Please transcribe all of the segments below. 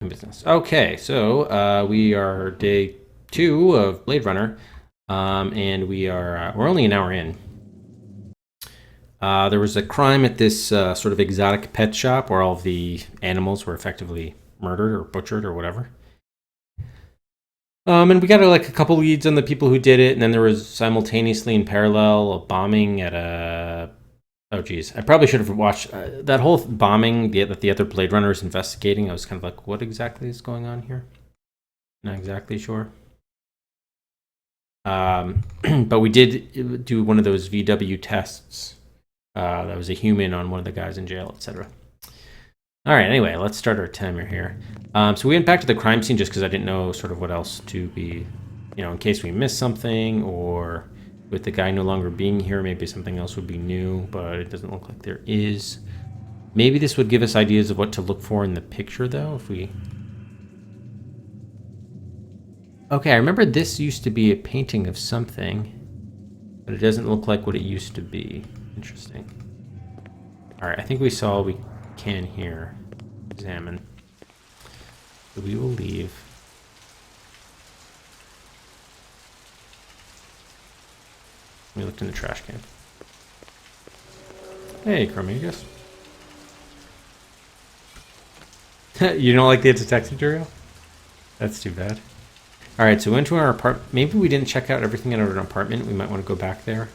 in business. Okay, so we are day 2 of Blade Runner, and we're only an hour in. There was a crime at this sort of exotic pet shop where all of the animals were effectively murdered or butchered or whatever. And we got like a couple leads on the people who did it, and then there was simultaneously in parallel a bombing at a. Oh geez, I probably should have watched that whole bombing that the other Blade Runner is investigating. I was kind of like, what exactly is going on here? Not exactly sure. But we did do one of those VW tests. That was a human on one of the guys in jail, etc. All right, anyway, let's start our timer here. So we went back to the crime scene just because I didn't know sort of what else to be, in case we missed something, or with the guy no longer being here, maybe something else would be new, but it doesn't look like there is. Maybe this would give us ideas of what to look for in the picture, though, if we... Okay, I remember this used to be a painting of something, but it doesn't look like what it used to be. Interesting. All right, I think we saw all we can here. Examine. So we will leave. We looked in the trash can. Hey, Chromegus. You don't like the detective tutorial? That's too bad. All right, so we went to our apartment. Maybe we didn't check out everything in our apartment. We might want to go back there.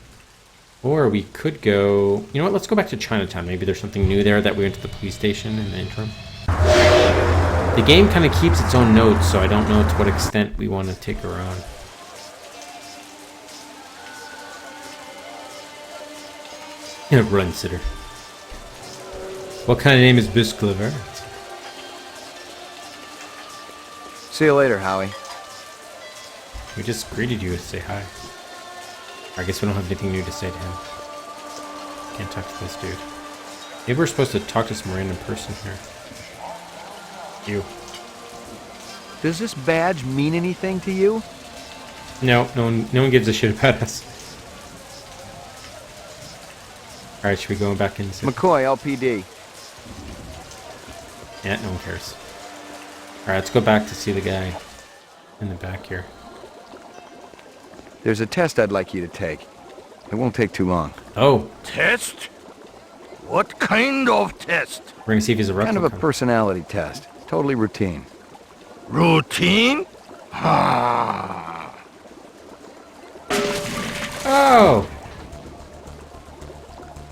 Or we could go... You know what? Let's go back to Chinatown. Maybe there's something new there that we went to the police station in the interim. The game kind of keeps its own notes, so I don't know to what extent we want to take her on. Run, sitter. What kind of name is Biscliver? See you later, Howie. We just greeted you to say hi. I guess we don't have anything new to say to him. Can't talk to this dude. Maybe we're supposed to talk to some random person here. You. Does this badge mean anything to you? No one gives a shit about us. Alright, should we go back in? McCoy, LPD. Yeah, no one cares. Alright, let's go back to see the guy in the back here. There's a test I'd like you to take. It won't take too long. Oh. Test? What kind of test? We're gonna see if he's a replicant. Kind of a personality test. Totally routine. Routine? Ah. Oh!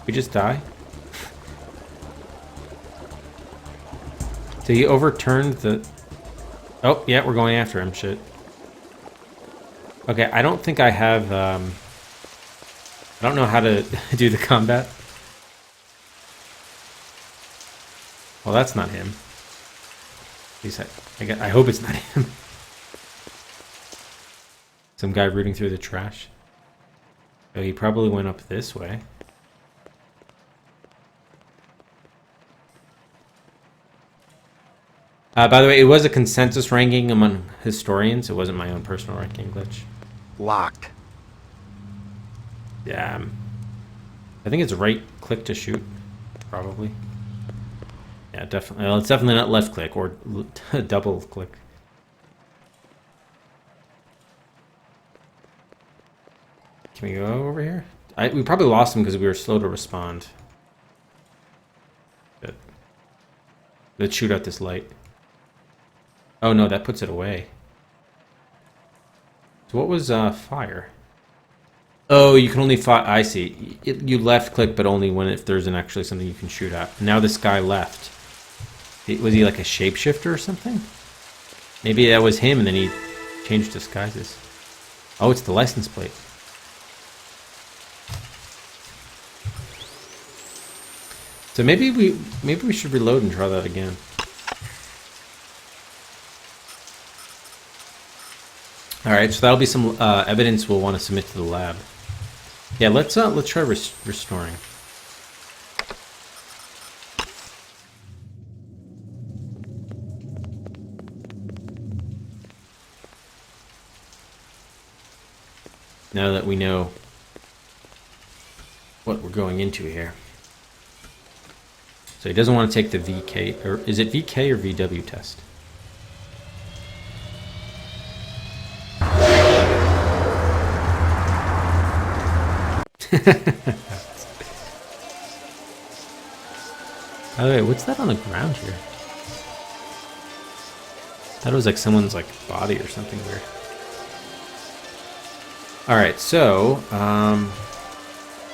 We just die? So he overturned the... Oh, yeah, we're going after him, shit. Okay, I don't think I have, I don't know how to do the combat. Well, that's not him. At least I hope it's not him. Some guy rooting through the trash. Oh, he probably went up this way. By the way, it was a consensus ranking among historians. It wasn't my own personal ranking glitch. Locked. Yeah. I think it's right click to shoot. Probably. Yeah, definitely. Well, it's definitely not left click or double click. Can we go over here? We probably lost him because we were slow to respond. But let's shoot out this light. Oh no, that puts it away. So what was fire? Oh, you can only fire. I see. You left click, but only when if there's actually something you can shoot at. Now this guy left. Was he like a shapeshifter or something? Maybe that was him, and then he changed disguises. Oh, it's the license plate. So maybe we should reload and try that again. All right, so that'll be some evidence we'll want to submit to the lab. Yeah, let's try restoring. Now that we know what we're going into here. So he doesn't want to take the VK, or is it VK or VW test? By the way, what's that on the ground here? That was like someone's like body or something weird. All right, so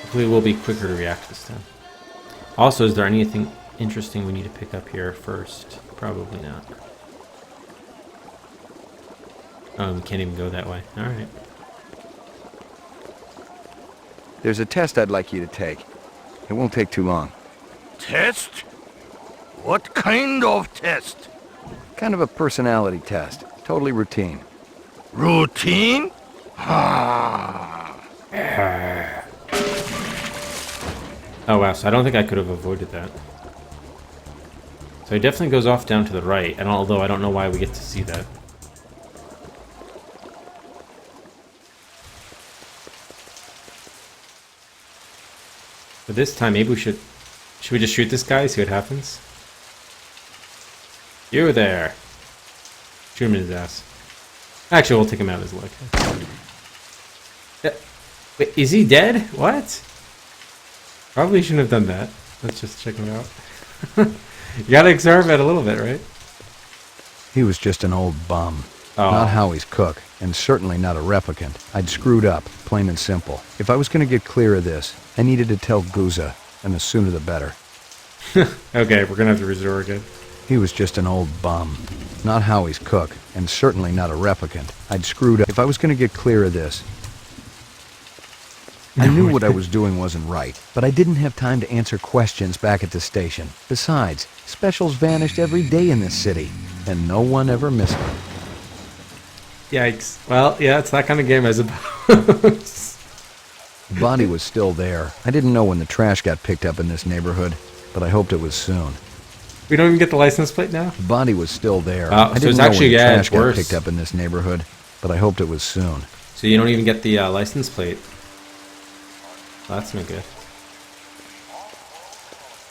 hopefully we'll be quicker to react this time. Also, is there anything interesting we need to pick up here first? Probably not. Oh, we can't even go that way. All right. There's a test I'd like you to take. It won't take too long. Test? What kind of test? Kind of a personality test. Totally routine. Routine? Ah. Oh wow, so I don't think I could have avoided that. So it definitely goes off down to the right, and although I don't know why we get to see that. But this time, maybe we should we just shoot this guy, see what happens? You there. Shoot him in his ass. Actually, we'll take him out of his leg. Wait, is he dead? What? Probably shouldn't have done that. Let's just check him out. You gotta experiment a little bit, right? He was just an old bum. Oh. Not Howie's cook, and certainly not a replicant. I'd screwed up, plain and simple. If I was going to get clear of this, I needed to tell Guza, and the sooner the better. Okay, we're gonna have to restore again. He was just an old bum. Not Howie's cook, and certainly not a replicant. I'd screwed up. If I was going to get clear of this, I knew what I was doing wasn't right, but I didn't have time to answer questions back at the station. Besides, specials vanished every day in this city, and no one ever missed them. Yikes. Well, yeah, it's that kind of game, I suppose. The body was still there. I didn't know when the trash got picked up in this neighborhood, but I hoped it was soon. We don't even get the license plate now? The body was still there. Oh, I so didn't it's know actually, when the yeah, trash it's got worse. picked up in this neighborhood, but I hoped it was soon. So you don't even get the license plate. Well, that's no good.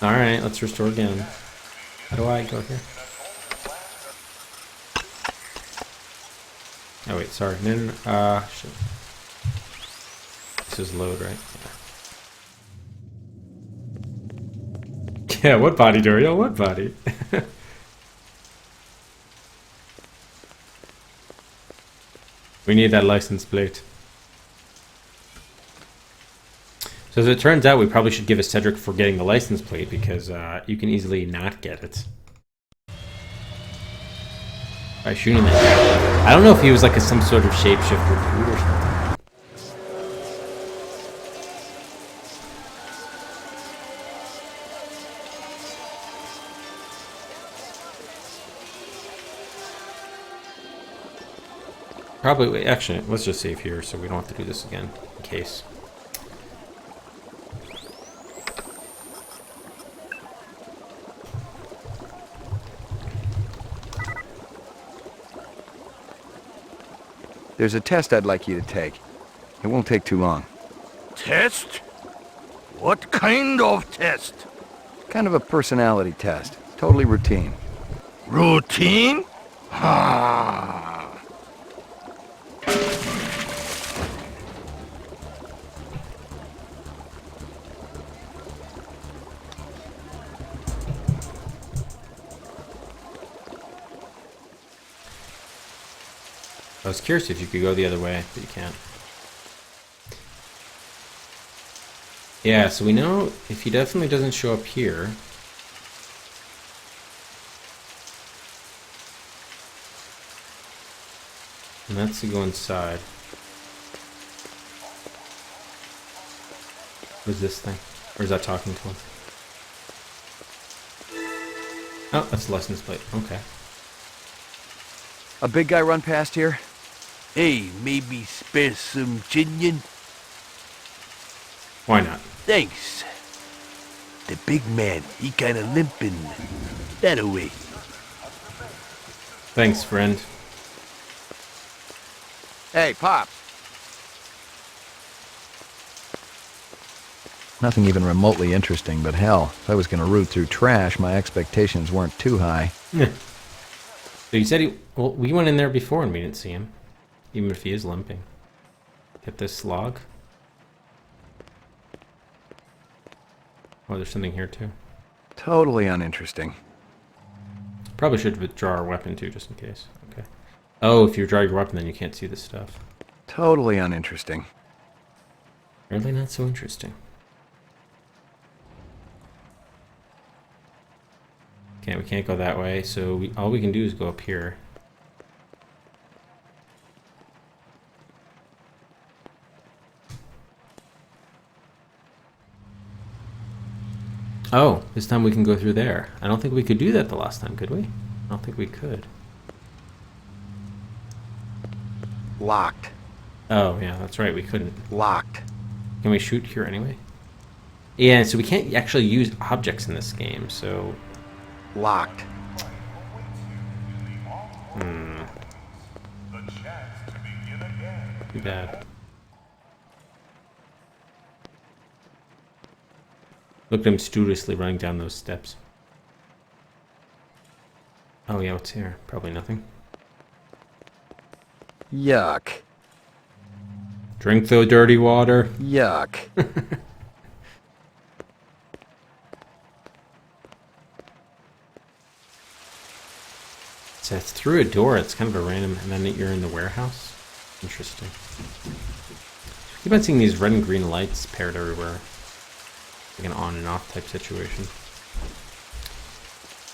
Alright, let's restore again. How do I go here? Oh wait, sorry. No, shit. This is load, right? Yeah, what body, Doriel? What body? We need that license plate. So as it turns out, we probably should give a Cedric for getting the license plate because you can easily not get it. By shooting that guy. I don't know if he was like some sort of shapeshifter dude or something. Probably, wait, actually, let's just save here so we don't have to do this again, in case. There's a test I'd like you to take. It won't take too long. Test? What kind of test? Kind of a personality test. Totally routine. Routine? Ah. I was curious if you could go the other way, but you can't. Yeah, so we know if he definitely doesn't show up here. And that's to go inside. What is this thing? Or is that talking to him? Oh, that's the license plate. Okay. A big guy run past here? Hey, maybe spare some chinion? Why not? Thanks. The big man, he kinda limping. That away. Thanks, friend. Hey, Pops. Nothing even remotely interesting, but hell, if I was going to root through trash, my expectations weren't too high. Yeah. So you said well, we went in there before and we didn't see him. Even if he is limping. Get this log. Oh, there's something here too. Totally uninteresting. Probably should withdraw our weapon too, just in case. Okay. Oh, if you withdraw your weapon, then you can't see this stuff. Totally uninteresting. Really not so interesting. Okay, we can't go that way, so all we can do is go up here. Oh, this time we can go through there. I don't think we could do that the last time, could we? I don't think we could. Locked. Oh, yeah, that's right, we couldn't. Locked. Can we shoot here anyway? Yeah, so we can't actually use objects in this game, so... Locked. Too bad. Look at him studiously running down those steps. Oh yeah, what's here? Probably nothing. Yuck. Drink the dirty water. Yuck. So it's through a door. It's kind of a random... And then you're in the warehouse? Interesting. I keep on seeing these red and green lights paired everywhere. Like an on and off type situation.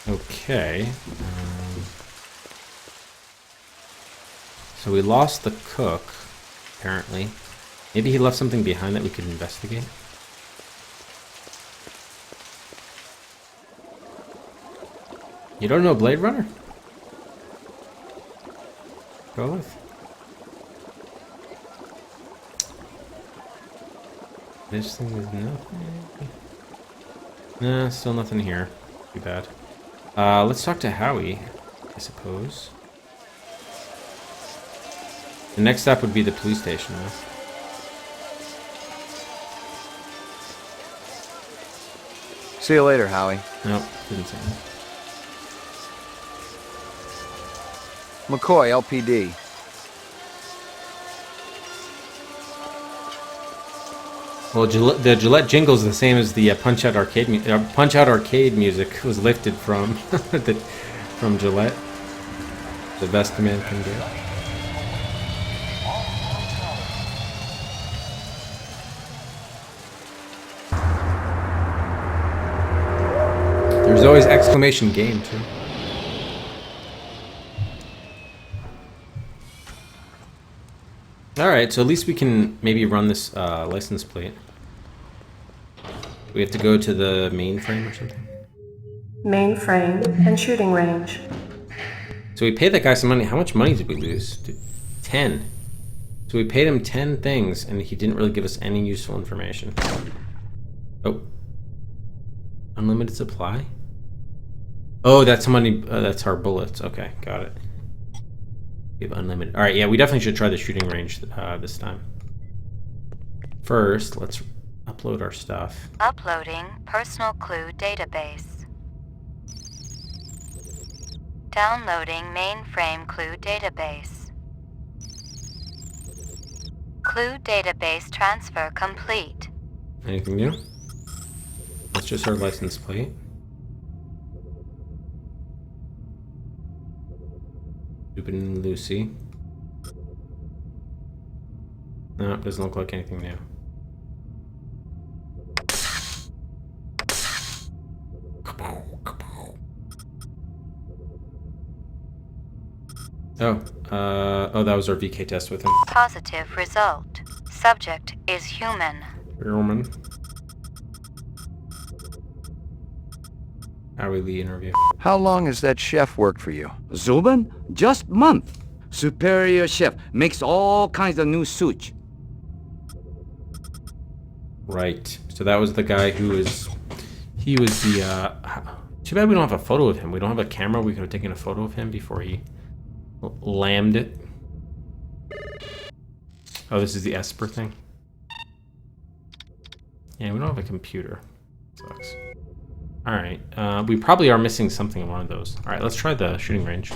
Okay. So we lost the cook, apparently. Maybe he left something behind that we could investigate. You don't know Blade Runner? Go with. This thing is nothing. Nah, still nothing here. Too bad. Let's talk to Howie, I suppose. The next stop would be the police station, though. See you later, Howie. Nope, didn't say that. McCoy, LPD. Well, the Gillette jingle's the same as the Punch Out Arcade music was lifted from from Gillette. The best a man can do. There's always exclamation game too. Alright, so at least we can maybe run this license plate. We have to go to the mainframe or something. Mainframe and shooting range. So we paid that guy some money. How much money did we lose? 10. So we paid him 10 things, and he didn't really give us any useful information. Oh. Unlimited supply? Oh, that's money. That's our bullets. Okay, got it. We have unlimited. All right, yeah, we definitely should try the shooting range this time. First, let's upload our stuff. Uploading personal clue database. Downloading mainframe clue database. Clue database transfer complete. Anything new? That's just our license plate. Stupid and Lucy. No, it doesn't look like anything new. Oh, that was our VK test with him. Positive result. Subject is human. Human. Howie Lee interview. How long has that chef worked for you? Zubin? Just month. Superior chef makes all kinds of new sushi. Right. So that was the guy who was... He was the... Too bad we don't have a photo of him. We don't have a camera. We could have taken a photo of him before he lammed it. Oh, this is the Esper thing? Yeah, we don't have a computer. Sucks. Alright, we probably are missing something in one of those. Alright, let's try the shooting range.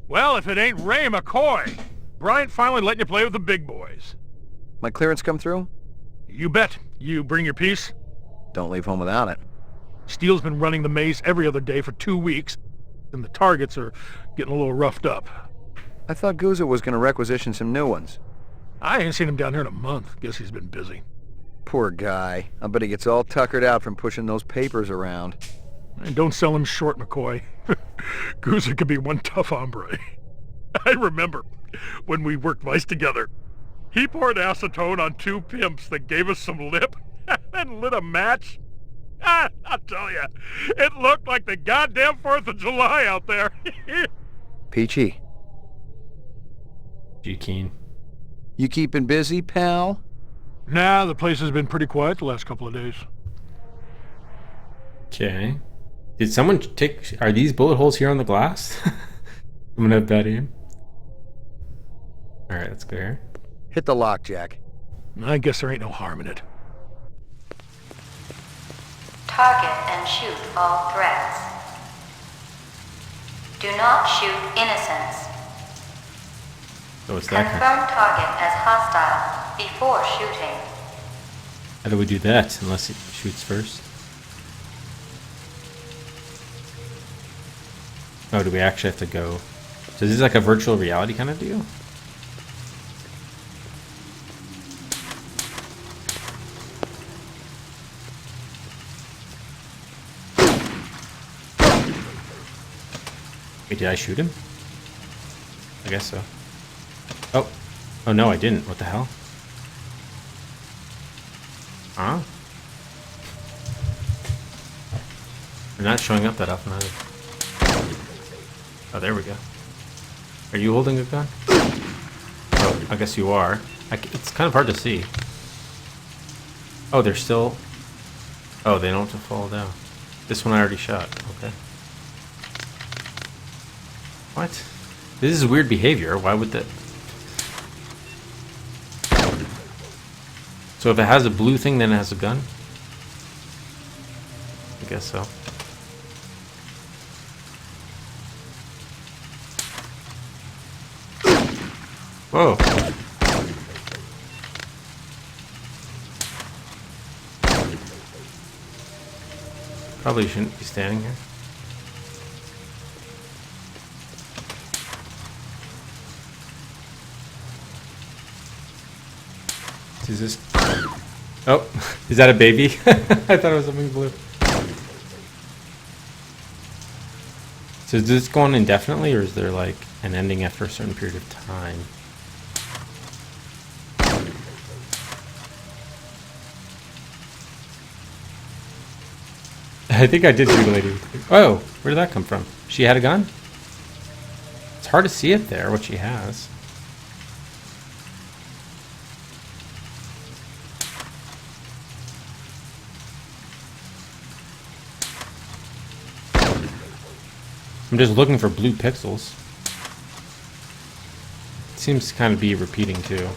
Well, if it ain't Ray McCoy. Bryant finally letting you play with the big boys. My clearance come through? You bet. You bring your piece? Don't leave home without it. Steele's been running the maze every other day for 2 weeks, and the targets are getting a little roughed up. I thought Gouza was going to requisition some new ones. I ain't seen him down here in a month. Guess he's been busy. Poor guy. I bet he gets all tuckered out from pushing those papers around. And don't sell him short, McCoy. Gouza could be one tough hombre. I remember when we worked mice together. He poured acetone on 2 pimps that gave us some lip and lit a match. I'll tell you, it looked like the goddamn 4th of July out there. Peachy, G Keen. you keeping busy, pal? Nah, the place has been pretty quiet the last couple of days. Okay. Did someone take... Are these bullet holes here on the glass? I'm gonna have bad aim. Alright, that's clear. Hit the lock, Jack. I guess there ain't no harm in it. Target and shoot all threats. Do not shoot innocents. So what's that Confirm target as hostile before shooting. How do we do that? Unless it shoots first. Oh, do we actually have to go? So this is like a virtual reality kind of deal? Wait, did I shoot him? I guess so. Oh. Oh no, I didn't. What the hell? Huh? They're not showing up that often either. Oh, there we go. Are you holding a gun? Oh, I guess you are. It's kind of hard to see. Oh, they're still... Oh, they don't have to fall down. This one I already shot. Okay. What? This is weird behavior. Why would that... So if it has a blue thing, then it has a gun? I guess so. Whoa. Probably shouldn't be standing here. Is this... Oh, is that a baby? I thought it was something blue. So is this going indefinitely, or is there like an ending after a certain period of time? I think I did shoot a lady. Oh, where did that come from? She had a gun? It's hard to see it there, what she has. I'm just looking for blue pixels. It seems to kind of be repeating too.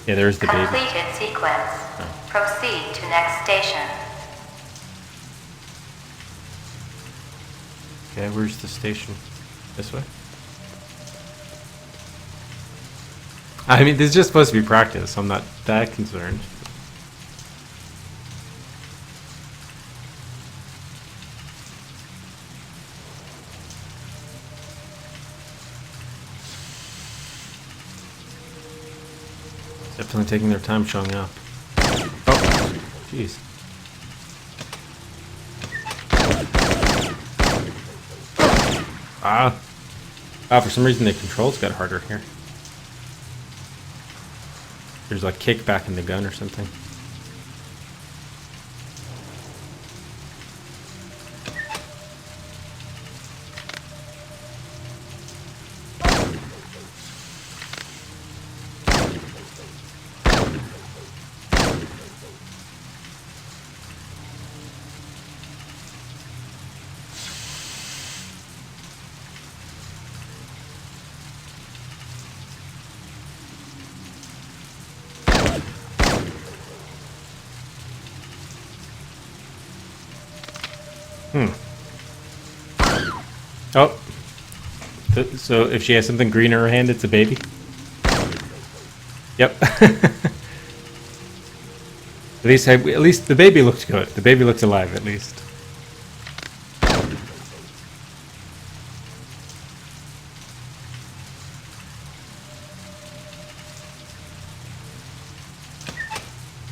Yeah, there's the baby. Completed sequence. Oh. Proceed to next station. Okay, where's the station? This way? I mean, this is just supposed to be practice, so I'm not that concerned. Definitely taking their time showing up. Oh, jeez. Ah. For some reason the controls got harder here. There's like kickback in the gun or something. Oh. So if she has something green in her hand, it's a baby? Yep. At least the baby looked good. The baby looked alive, at least.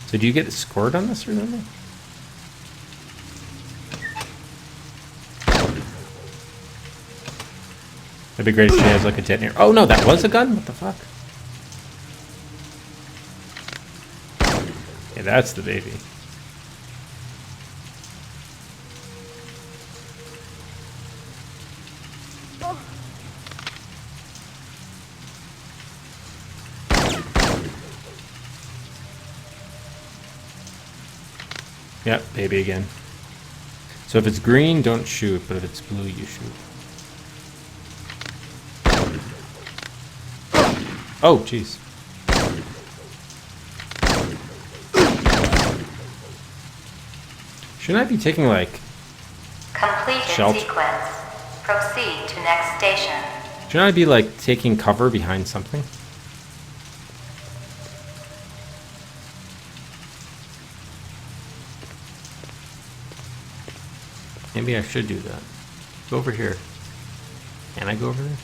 So do you get scored on this or something? That'd be great if she has like a detonator. Oh no, that was a gun? What the fuck? Yeah, that's the baby. Yep, baby again. So if it's green, don't shoot, but if it's blue, you shoot. Oh, jeez. Shouldn't I be taking, like... Completed Shelter. sequence. Proceed to next station. Shouldn't I be, like, taking cover behind something? Maybe I should do that. Go over here. Can I go over there?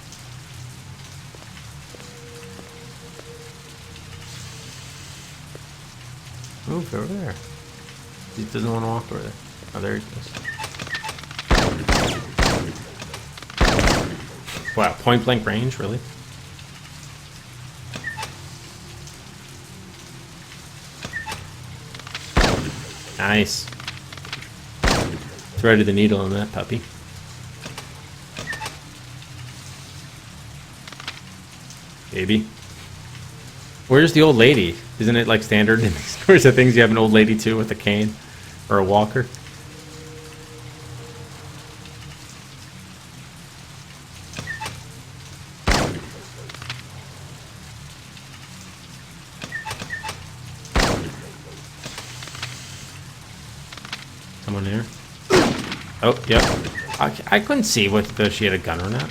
Move over there. He doesn't want to walk over there. Oh, there he goes. Wow, point blank range, really? Nice. Threaded the needle on that puppy. Baby. Where's the old lady? Isn't it like standard in these sorts of things? You have an old lady too with a cane or a walker. Someone here? Oh, yep. I couldn't see whether she had a gun or not.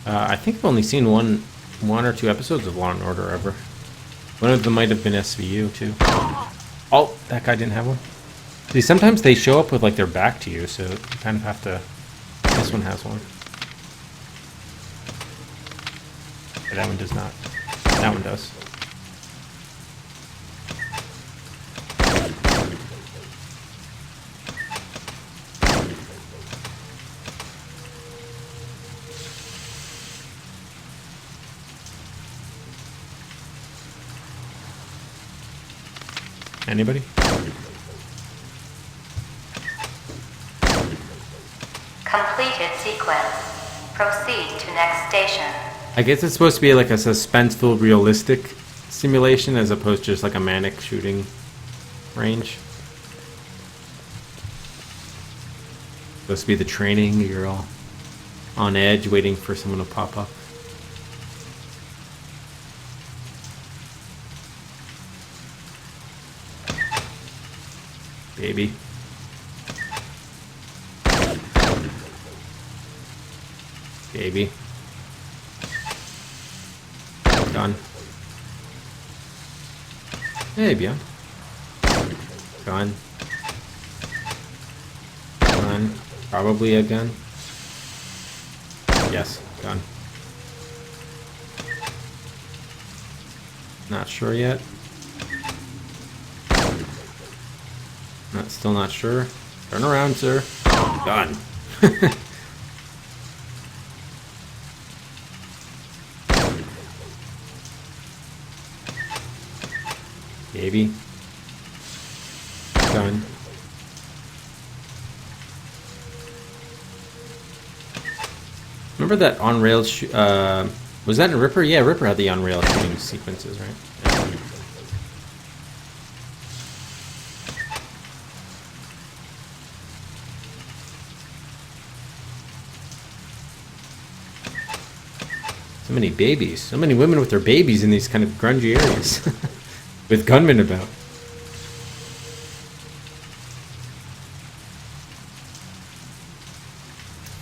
I think I've only seen one or two episodes of Law and Order ever. One of them might have been SVU too. Oh, that guy didn't have one. See, sometimes they show up with like their back to you, so you kind of have to. This one has one. Okay, that one does not. That one does. Anybody? Completed sequence. Proceed to next station. I guess it's supposed to be like a suspenseful, realistic simulation as opposed to just like a manic shooting range. Supposed to be the training, you're all on edge waiting for someone to pop up. Baby. Baby. Gun. Hey, bien. Gun. Gun. Probably a gun. Yes, gun. Not sure yet. Still not sure. Turn around, sir. Gun. Baby. Gun. Remember that on rails? Was that in Ripper? Yeah, Ripper had the on rail shooting sequences, right? Yeah. So many babies. So many women with their babies in these kind of grungy areas. With gunmen about.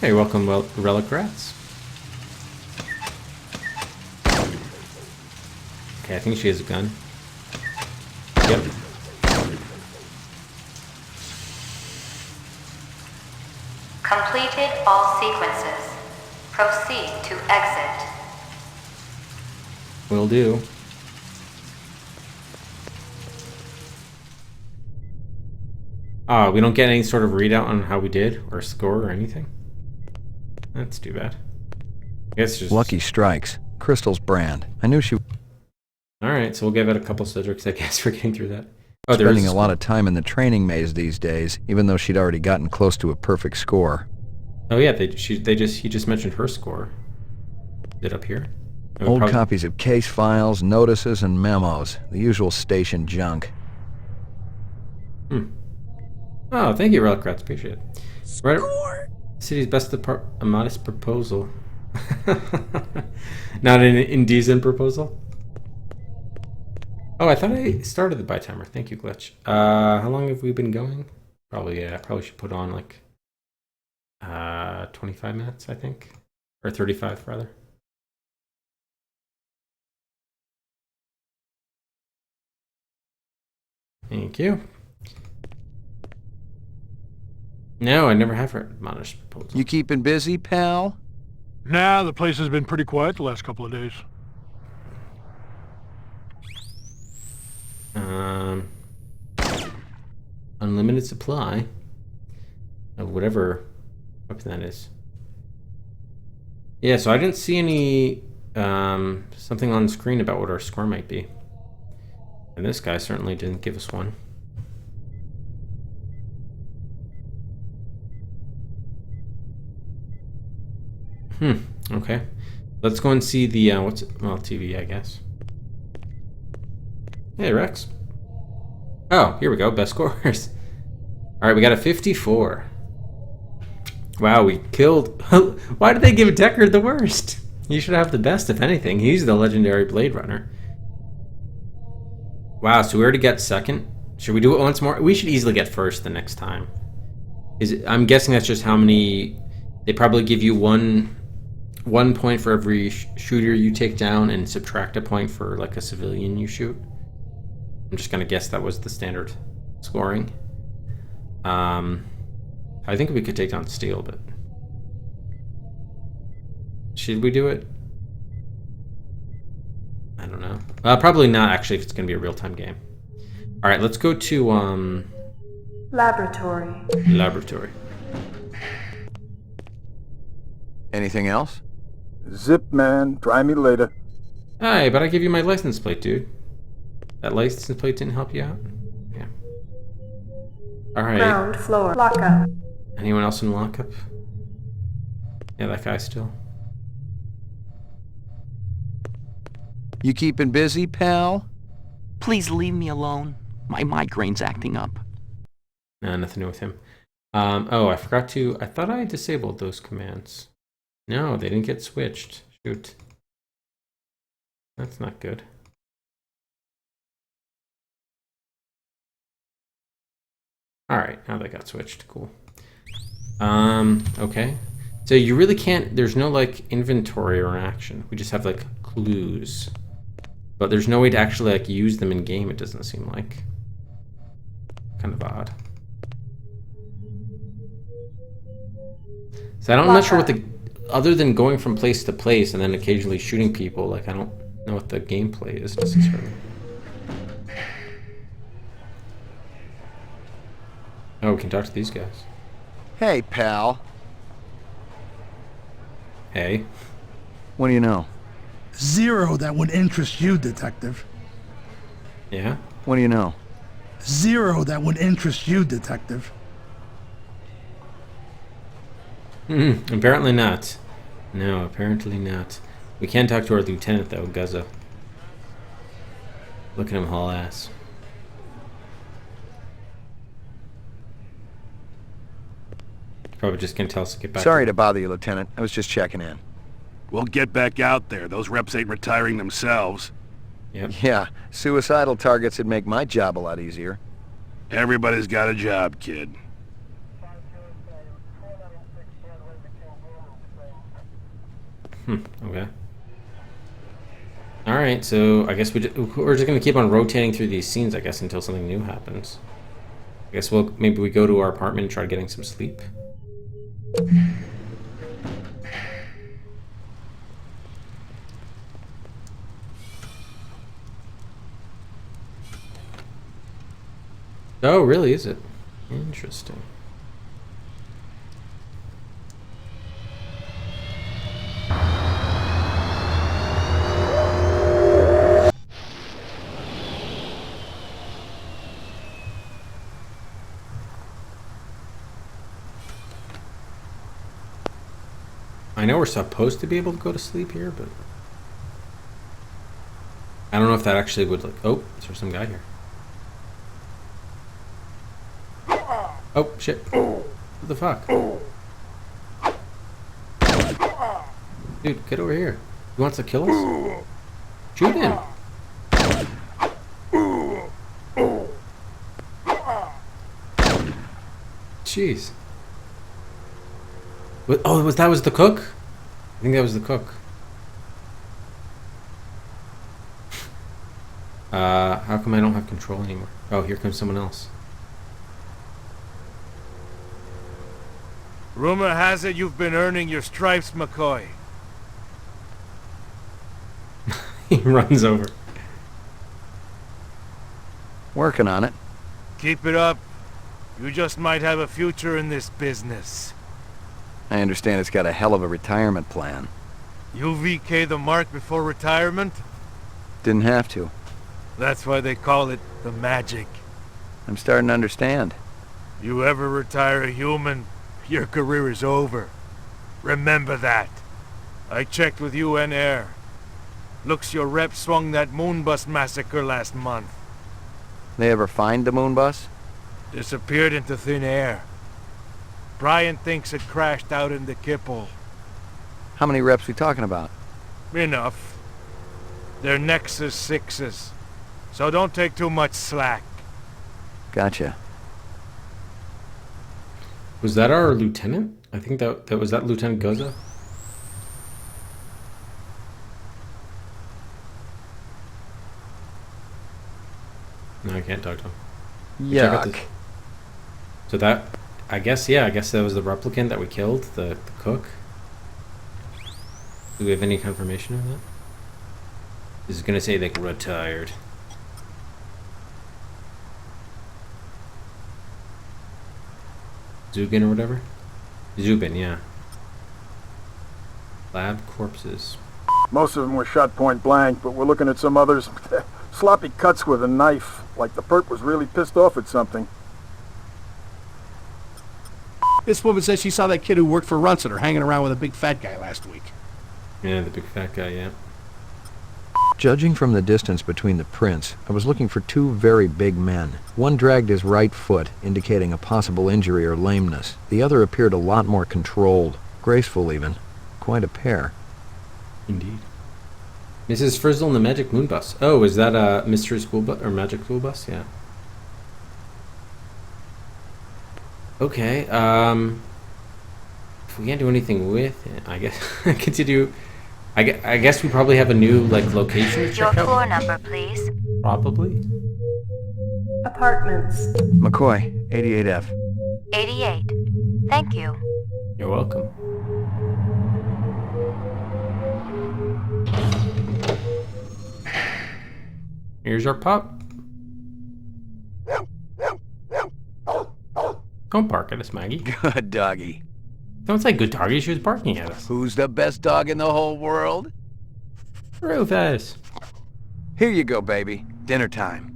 Hey, welcome, Relic Rats. Okay, I think she has a gun. Yep. Completed all sequences. Proceed to exit. Will do. We don't get any sort of readout on how we did, or score, or anything. That's too bad. I guess just... Lucky Strikes. Crystal's brand. I knew she was Alright, so we'll give it a couple Cedrics, I guess, for getting through that. Oh, there spending is a lot of time in the training maze these days, even though she'd already gotten close to a perfect score. Oh yeah, he just mentioned her score. Is it up here? Oh, Old probably... copies of case files, notices, and memos. The usual station junk. Oh, thank you, Relic Rats. Appreciate it. Score! Right, city's best a modest proposal. Not an indecent proposal? Oh, I thought I started the buy timer. Thank you, Glitch. How long have we been going? Probably, yeah. I probably should put on, like, 25 minutes, I think. Or 35, rather. Thank you. No, I never have heard modest proposal. You keeping busy, pal? Nah, the place has been pretty quiet the last couple of days. Unlimited supply of whatever weapon that is. Yeah, so I didn't see any something on the screen about what our score might be. And this guy certainly didn't give us one. Okay. Let's go and see the, TV, I guess. Hey, Rex. Oh, here we go. Best scores. Alright, we got a 54. Wow, we killed... Why did they give Deckard the worst? He should have the best, if anything. He's the legendary Blade Runner. Wow, so we already got second? Should we do it once more? We should easily get first the next time. I'm guessing that's just how many... They probably give you one point for every shooter you take down and subtract a point for, like, a civilian you shoot. I'm just gonna guess that was the standard scoring. I think we could take down Steel, but... Should we do it? I don't know. Probably not, actually, if it's gonna be a real-time game. Alright, let's go to, Laboratory. Laboratory. Anything else? Zip, man. Try me later. Hey, but I gave you my license plate, dude. That license plate didn't help you out? Yeah. Alright. Ground floor. Lockup. Anyone else in lockup? Yeah, that guy still. You keeping busy, pal? Please leave me alone. My migraine's acting up. Nah, nothing new with him. Oh, I forgot to... I thought I disabled those commands. No, they didn't get switched. Shoot. That's not good. Alright, now they got switched. Cool. Okay. So you really can't... There's no, like, inventory or action. We just have, like, clues. But there's no way to actually, like, use them in-game, it doesn't seem like. Kind of odd. So I'm not sure what the... Other than going from place to place and then occasionally shooting people, like, I don't know what the gameplay is necessarily. Oh, we can talk to these guys. Hey, pal. Hey. What do you know? Zero that would interest you, Detective. Yeah? What do you know? Zero that would interest you, Detective. Apparently not. No, apparently not. We can talk to our lieutenant, though, Guzzo. Look at him haul ass. Probably just gonna tell us to get back. Sorry to bother you, Lieutenant. I was just checking in. Well, get back out there. Those reps ain't retiring themselves. Yep. Yeah, suicidal targets would make my job a lot easier. Everybody's got a job, kid. Okay. All right, so I guess we're just gonna keep on rotating through these scenes, I guess, until something new happens. I guess maybe we go to our apartment and try getting some sleep. Oh, really? Is it? Interesting. I know we're supposed to be able to go to sleep here, but I don't know if that actually would like. Oh, is there some guy here? Oh shit! What the fuck? Dude, get over here. He wants to kill us? Shoot him! Jeez. Oh, that was the cook? I think that was the cook. How come I don't have control anymore? Oh, here comes someone else. Rumor has it you've been earning your stripes, McCoy. He runs over. Working on it. Keep it up. You just might have a future in this business. I understand it's got a hell of a retirement plan. You VK the mark before retirement? Didn't have to. That's why they call it the magic. I'm starting to understand. You ever retire a human, your career is over. Remember that. I checked with UN Air. Looks your rep swung that moonbus massacre last month. They ever find the moon bus? Disappeared into thin air. Brian thinks it crashed out in the Kipple. How many reps we talking about? Enough. They're Nexus 6s. So don't take too much slack. Gotcha. Was that our lieutenant? I think that was that Lieutenant Goza. No, I can't talk to him. Check out Yuck. So that, I guess that was the replicant that we killed, the cook. Do we have any confirmation of that? This is gonna say like retired. Zugin or whatever? Zubin, yeah. Lab corpses. Most of them were shot point blank, but we're looking at some others. Sloppy cuts with a knife, like the perp was really pissed off at something. This woman says she saw that kid who worked for Runciter hanging around with a big fat guy last week. Yeah, the big fat guy, yeah. Judging from the distance between the prints, I was looking for two very big men. One dragged his right foot, indicating a possible injury or lameness. The other appeared a lot more controlled, graceful even. Quite a pair. Indeed. Mrs. Frizzle and the Magic Moon Bus. Oh, is that a mystery school bus or magic school bus? Yeah. Okay. If we can't do anything with it, I guess continue. I guess we probably have a new like location to Your check out. floor number, please. Probably. Apartments. McCoy, 88F. 88. Thank you. You're welcome. Here's our pup. Don't bark at us, Maggie. Good doggy. Don't say good doggy. She was barking at us. Who's the best dog in the whole world? Rufus. Here you go, baby. Dinner time.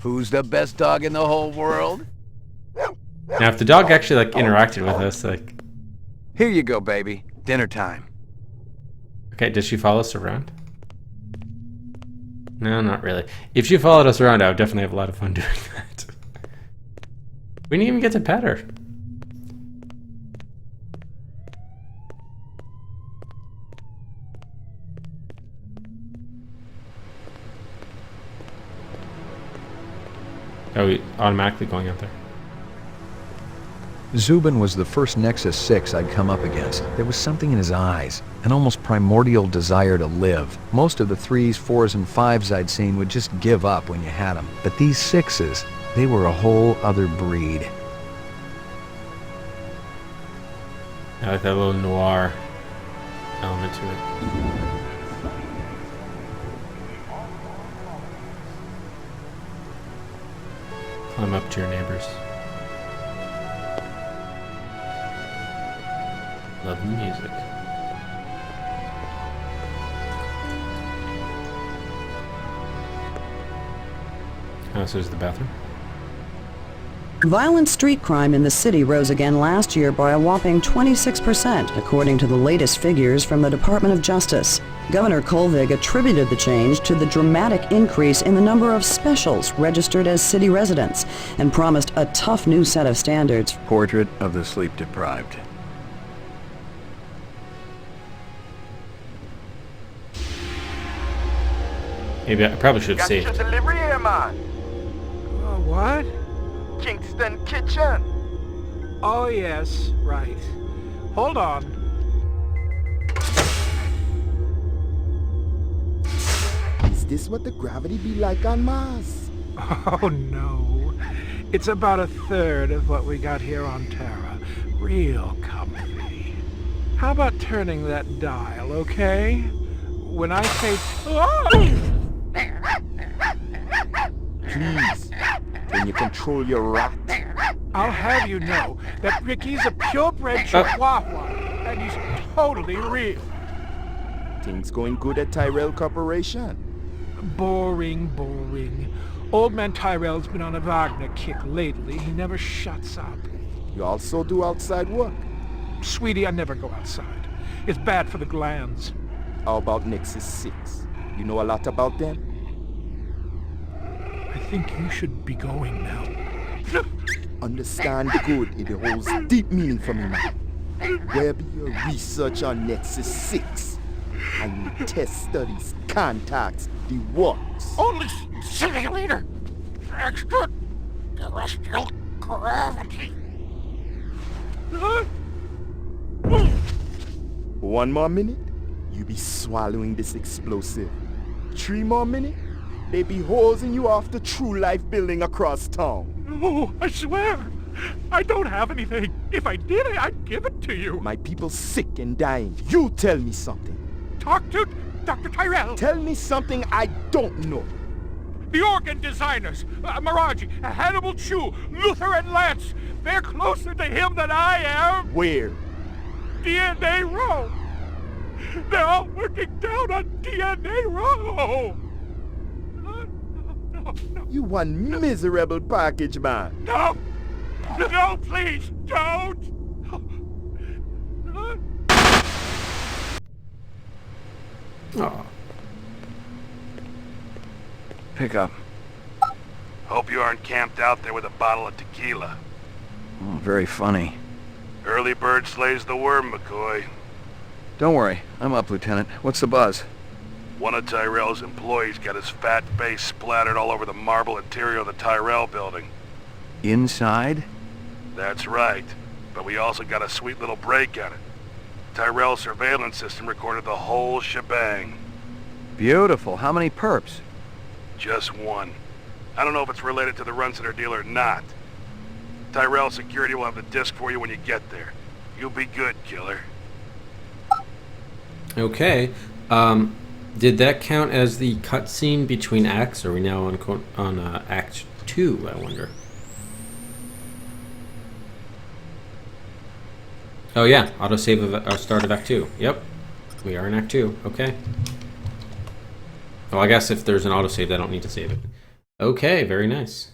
Who's the best dog in the whole world? Now, if the dog actually like interacted with us, like, Here you go, baby. Dinner time. okay, does she follow us around? No, not really. If she followed us around, I would definitely have a lot of fun doing that. We didn't even get to pet her. Oh, we automatically going out there. Zubin was the first Nexus 6 I'd come up against. There was something in his eyes, an almost primordial desire to live. Most of the 3s, 4s, and 5s I'd seen would just give up when you had them. But these 6s, they were a whole other breed. I like that little noir element to it. Climb up to your neighbors. Love the music. Oh, so is the bathroom. Violent street crime in the city rose again last year by a whopping 26%, according to the latest figures from the Department of Justice. Governor Kolvig attributed the change to the dramatic increase in the number of specials registered as city residents and promised a tough new set of standards. Portrait of the sleep-deprived. Maybe I probably should have saved. Got your delivery here, man. What? Kingston Kitchen. Oh, yes, right. Hold on. Is this what the gravity be like on Mars? Oh, no. It's about a third of what we got here on Terra. Real comfy. How about turning that dial, okay? When I say... Oh! Please, can you control your rat? I'll have you know that Ricky's a purebred Chihuahua, and he's totally real. Things going good at Tyrell Corporation? Boring, boring. Old man Tyrell's been on a Wagner kick lately. He never shuts up. You also do outside work? Sweetie, I never go outside. It's bad for the glands. How about Nexus 6? You know a lot about them? I think you should be going now. Understand good, it holds deep meaning for me now. Where be your research on Nexus 6? And your test studies, contacts, the works? Only simulator. Extraterrestrial gravity. One more minute, you be swallowing this explosive. 3 more minutes, they be hosing you off the true life building across town. No, I swear. I don't have anything. If I did, I'd give it to you. My people sick and dying. You tell me something. Talk to Dr. Tyrell. Tell me something I don't know. The organ designers, Miraji, Hannibal Chu, Luther and Lance, they're closer to him than I am. Where? DNA Row. They're all working down on DNA Row. No. You one miserable package, man. No, please, don't. Oh. Pick up. Hope you aren't camped out there with a bottle of tequila. Oh, very funny. Early bird slays the worm, McCoy. Don't worry, I'm up, Lieutenant. What's the buzz? One of Tyrell's employees got his fat face splattered all over the marble interior of the Tyrell building. Inside? That's right. But we also got a sweet little break at it. Tyrell's surveillance system recorded the whole shebang. Beautiful. How many perps? Just one. I don't know if it's related to the Runciter deal or not. Tyrell security will have the disc for you when you get there. You'll be good, killer. Okay. Did that count as the cutscene between acts? Or are we now on Act 2, I wonder? Oh yeah, autosave of start of Act 2. Yep, we are in Act 2. Okay. Well, I guess if there's an autosave, I don't need to save it. Okay, very nice.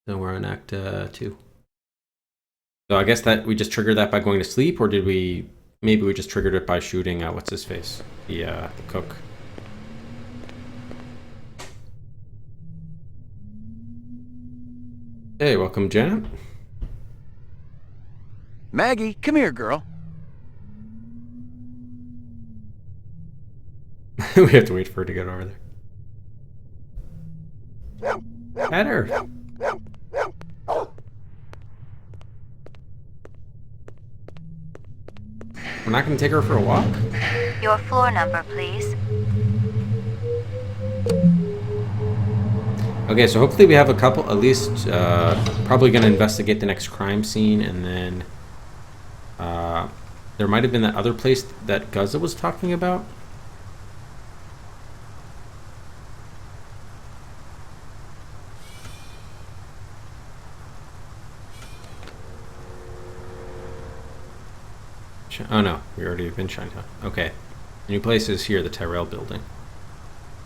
So we're on Act 2. So I guess that we just triggered that by going to sleep, or did we... Maybe we just triggered it by shooting, what's his face? The cook. Hey, welcome, Janet. Maggie, come here, girl. We have to wait for her to get over there. Pet her. We're not gonna take her for a walk? Your floor number, please. Okay, so hopefully we have a couple, at least, probably gonna investigate the next crime scene, and then, there might have been that other place that Guzza was talking about. Oh no, we already have been Chinatown. Okay. The new place is here, the Tyrell building.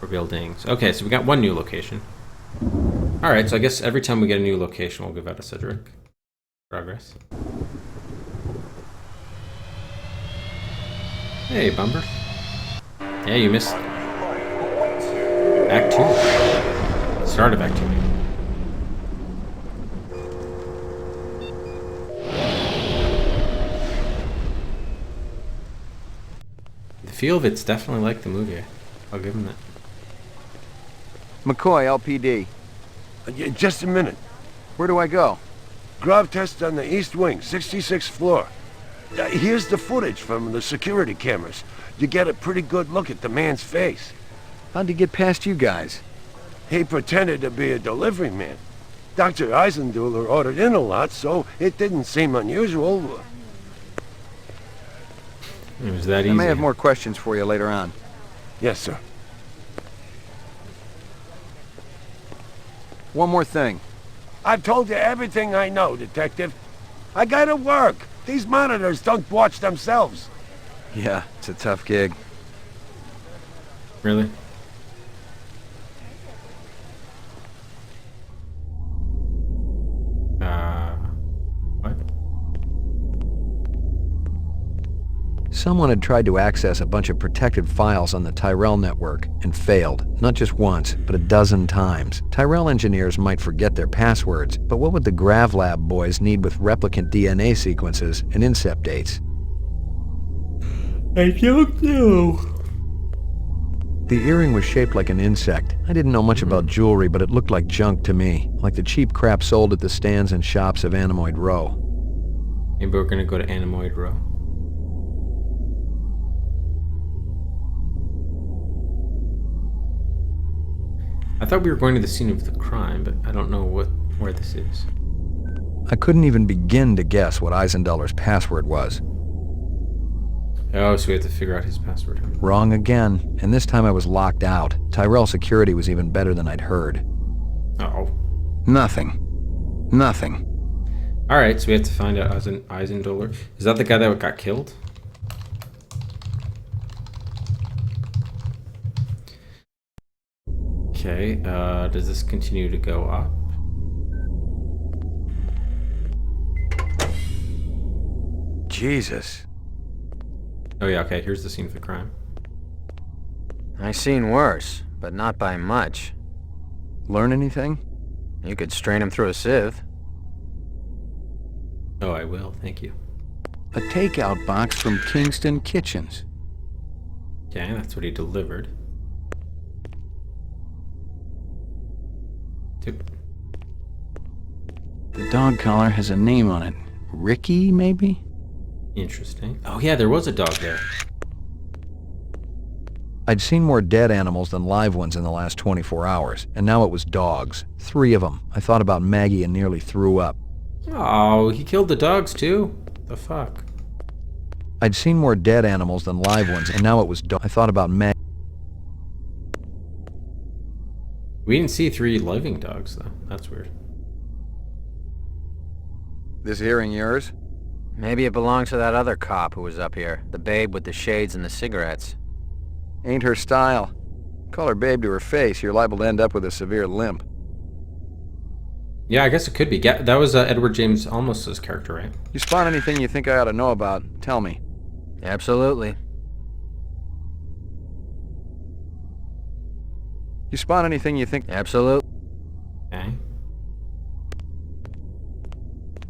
Or buildings. Okay, so we got one new location. Alright, so I guess every time we get a new location, we'll give that to Cedric. Progress. Hey, Bumper. Yeah, you missed Act 2. Start of Act 2. The feel of it's definitely like the movie. I'll give him that. McCoy, LPD. Just a minute. Where do I go? Grav test on the east wing, 66th floor. Here's the footage from the security cameras. You get a pretty good look at the man's face. How'd he get past you guys? He pretended to be a delivery man. Dr. Eisenduller ordered in a lot, so it didn't seem unusual. It was that easy. I may have more questions for you later on. Yes, sir. One more thing. I've told you everything I know, Detective. I gotta work. These monitors don't watch themselves. Yeah, it's a tough gig. Really? What? Someone had tried to access a bunch of protected files on the Tyrell network and failed, not just once, but a dozen times. Tyrell engineers might forget their passwords, but what would the Grav Lab boys need with replicant DNA sequences and incept dates? I don't know. The earring was shaped like an insect. I didn't know much about jewelry, but it looked like junk to me, like the cheap crap sold at the stands and shops of Animoid Row. Maybe we're gonna go to Animoid Row. I thought we were going to the scene of the crime, but I don't know where this is. I couldn't even begin to guess what Eisenduller's password was. Oh, so we have to figure out his password. Wrong again, and this time I was locked out. Tyrell security was even better than I'd heard. Uh-oh. Nothing. Nothing. Alright, so we have to find out Eisenduller. Is that the guy that got killed? Okay, does this continue to go up? Jesus. Oh yeah, okay, here's the scene of the crime. I seen worse, but not by much. Learn anything? You could strain him through a sieve. Oh, I will, thank you. A takeout box from Kingston Kitchens. Okay, that's what he delivered. The dog collar has a name on it. Ricky, maybe? Interesting. Oh yeah, there was a dog there. I'd seen more dead animals than live ones in the last 24 hours, and now it was dogs. 3 of them. I thought about Maggie and nearly threw up. Oh, he killed the dogs too? The fuck? I'd seen more dead animals than live ones, and now it was I thought about Maggie. We didn't see 3 living dogs though. That's weird. This hearing yours? Maybe it belongs to that other cop who was up here. The babe with the shades and the cigarettes. Ain't her style. Call her babe to her face, you're liable to end up with a severe limp. Yeah, I guess it could be. That was Edward James Olmos's character, right? You spot anything you think I ought to know about, tell me. Absolutely. You spot anything you think... Absolutely. Okay.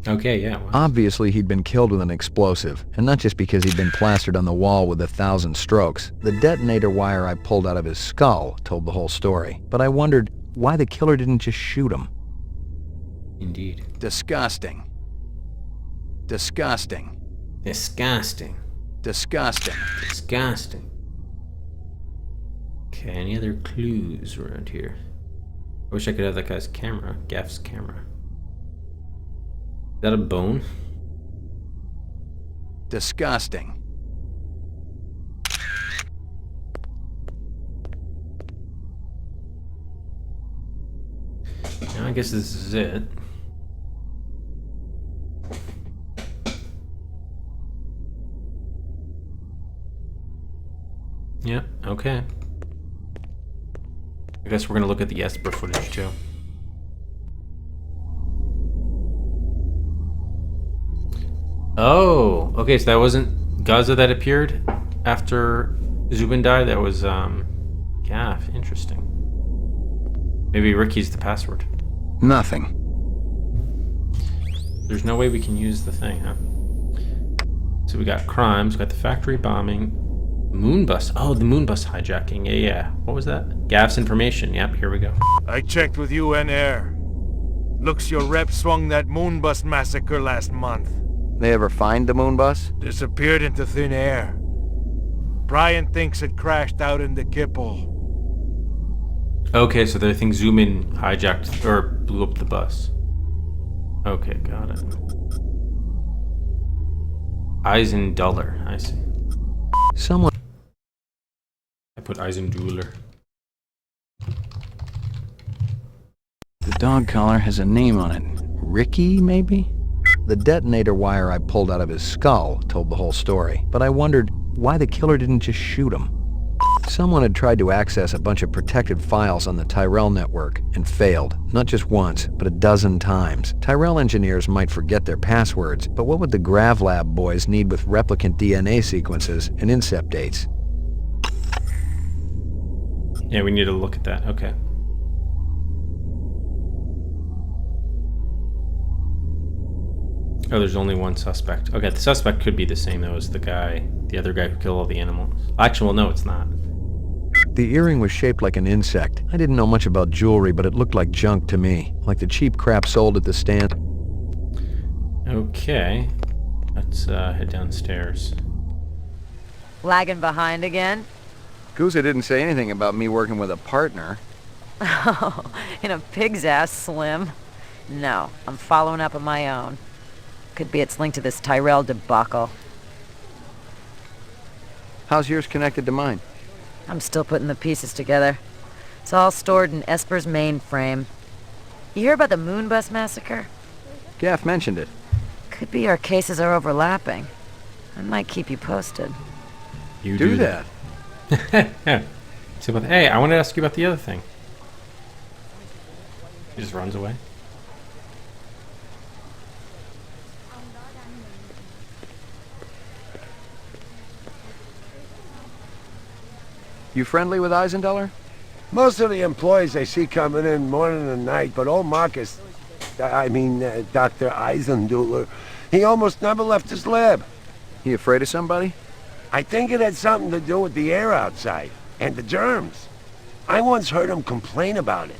Okay, yeah. Well. Obviously, he'd been killed with an explosive, and not just because he'd been plastered on the wall with 1,000 strokes. The detonator wire I pulled out of his skull told the whole story, but I wondered why the killer didn't just shoot him. Indeed. Disgusting. Disgusting. Disgusting. Disgusting. Disgusting. Okay, any other clues around here? I wish I could have that guy's camera. Gaff's camera. Is that a bone? Disgusting. I guess this is it. Yeah, okay. I guess we're gonna look at the Esper footage too. Oh, okay, so that wasn't Gaza that appeared after Zubin died? That was, Gaff. Interesting. Maybe Ricky's the password. Nothing. There's no way we can use the thing, huh? So we got crimes, we got the factory bombing, moon bus. Oh, the moon bus hijacking. Yeah. What was that? Gaff's information. Yep, here we go. I checked with UN Air. Looks your rep swung that moon bus massacre last month. They ever find the moon bus? Disappeared into thin air. Brian thinks it crashed out in the Kipple. Okay, so they think Zoomin hijacked or blew up the bus. Okay, got it. Eisenduller, I see. Someone... I put Eisenduller. The dog collar has a name on it. Ricky, maybe? The detonator wire I pulled out of his skull told the whole story, but I wondered why the killer didn't just shoot him. Someone had tried to access a bunch of protected files on the Tyrell network and failed, not just once, but a dozen times. Tyrell engineers might forget their passwords, but what would the GravLab boys need with replicant DNA sequences and incept dates? Yeah, we need to look at that. Okay. Oh, there's only one suspect. Okay, the suspect could be the same though as the other guy who killed all the animals. Actually, well, no, it's not. The earring was shaped like an insect. I didn't know much about jewelry, but it looked like junk to me, like the cheap crap sold at the stand. Okay, let's head downstairs. Lagging behind again? Guza didn't say anything about me working with a partner. Oh, in a pig's ass, Slim. No, I'm following up on my own. Could be it's linked to this Tyrell debacle. How's yours connected to mine? I'm still putting the pieces together. It's all stored in Esper's mainframe. You hear about the moon bus massacre? Gaff mentioned it. Could be our cases are overlapping. I might keep you posted. You do that. Hey, I want to ask you about the other thing. He just runs away. You friendly with Eisenduller? Most of the employees I see coming in morning and night, but old Marcus, Dr. Eisenduller, he almost never left his lab. He afraid of somebody? I think it had something to do with the air outside, and the germs. I once heard him complain about it.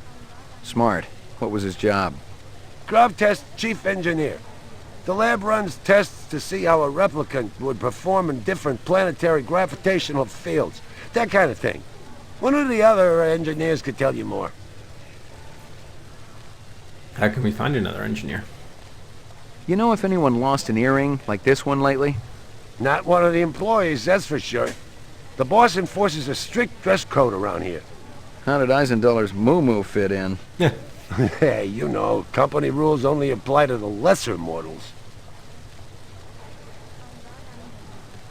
Smart. What was his job? Grav Test Chief Engineer. The lab runs tests to see how a replicant would perform in different planetary gravitational fields. That kind of thing. One of the other engineers could tell you more. How can we find another engineer? You know if anyone lost an earring like this one lately? Not one of the employees, that's for sure. The boss enforces a strict dress code around here. How did Eisenduller's moo-moo fit in? Hey, you know, company rules only apply to the lesser mortals.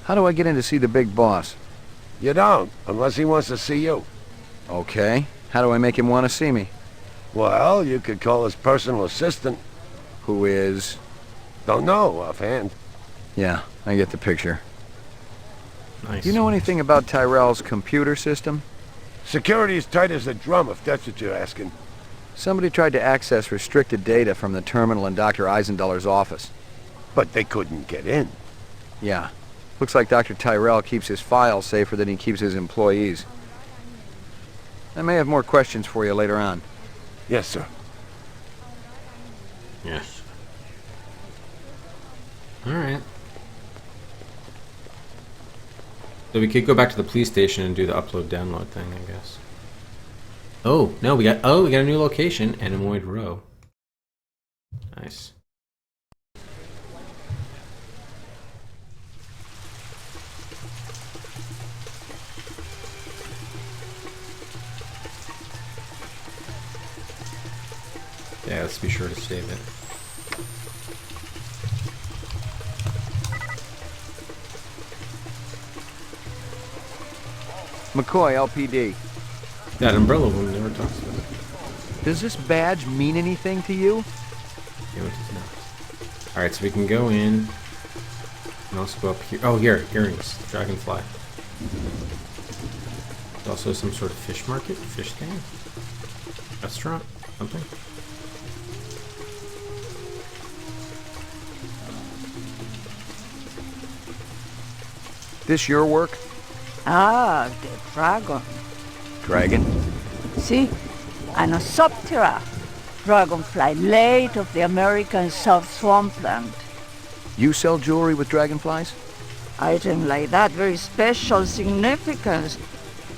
How do I get in to see the big boss? You don't, unless he wants to see you. Okay. How do I make him want to see me? Well, you could call his personal assistant. Who is? Don't know, offhand. Yeah, I get the picture. Nice. You know anything about Tyrell's computer system? Security's tight as a drum, if that's what you're asking. Somebody tried to access restricted data from the terminal in Dr. Eisenduller's office. But they couldn't get in. Yeah. Looks like Dr. Tyrell keeps his files safer than he keeps his employees. I may have more questions for you later on. Yes, sir. Yes. All right. So we could go back to the police station and do the upload-download thing, I guess. Oh, no, we got a new location, Anemoid Row. Nice. Yeah, let's be sure to save it. McCoy, LPD. That umbrella one never talks about it. Does this badge mean anything to you? No, it does not. Alright, so we can go in and also go up here. Oh, here, earrings. Dragonfly. There's also some sort of fish market, fish stand, restaurant, something. This your work? Ah, the dragon. Dragon? See? Anosoptera. Dragonfly, late of the American South Swampland. You sell jewelry with dragonflies? Item like that, very special significance.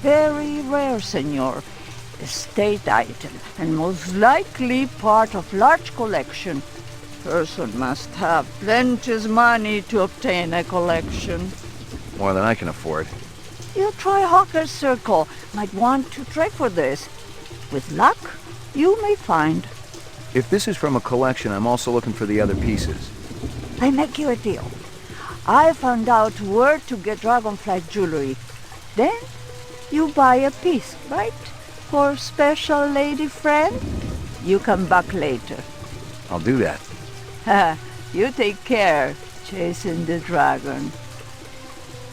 Very rare, senor. Estate item, and most likely part of large collection. Person must have plenty money to obtain a collection. More than I can afford. You try Hawker's Circle. Might want to trade for this. With luck, you may find. If this is from a collection, I'm also looking for the other pieces. I make you a deal. I found out where to get dragonfly jewelry. Then, you buy a piece, right? For special lady friend? You come back later. I'll do that. Ha! You take care, chasing the dragon.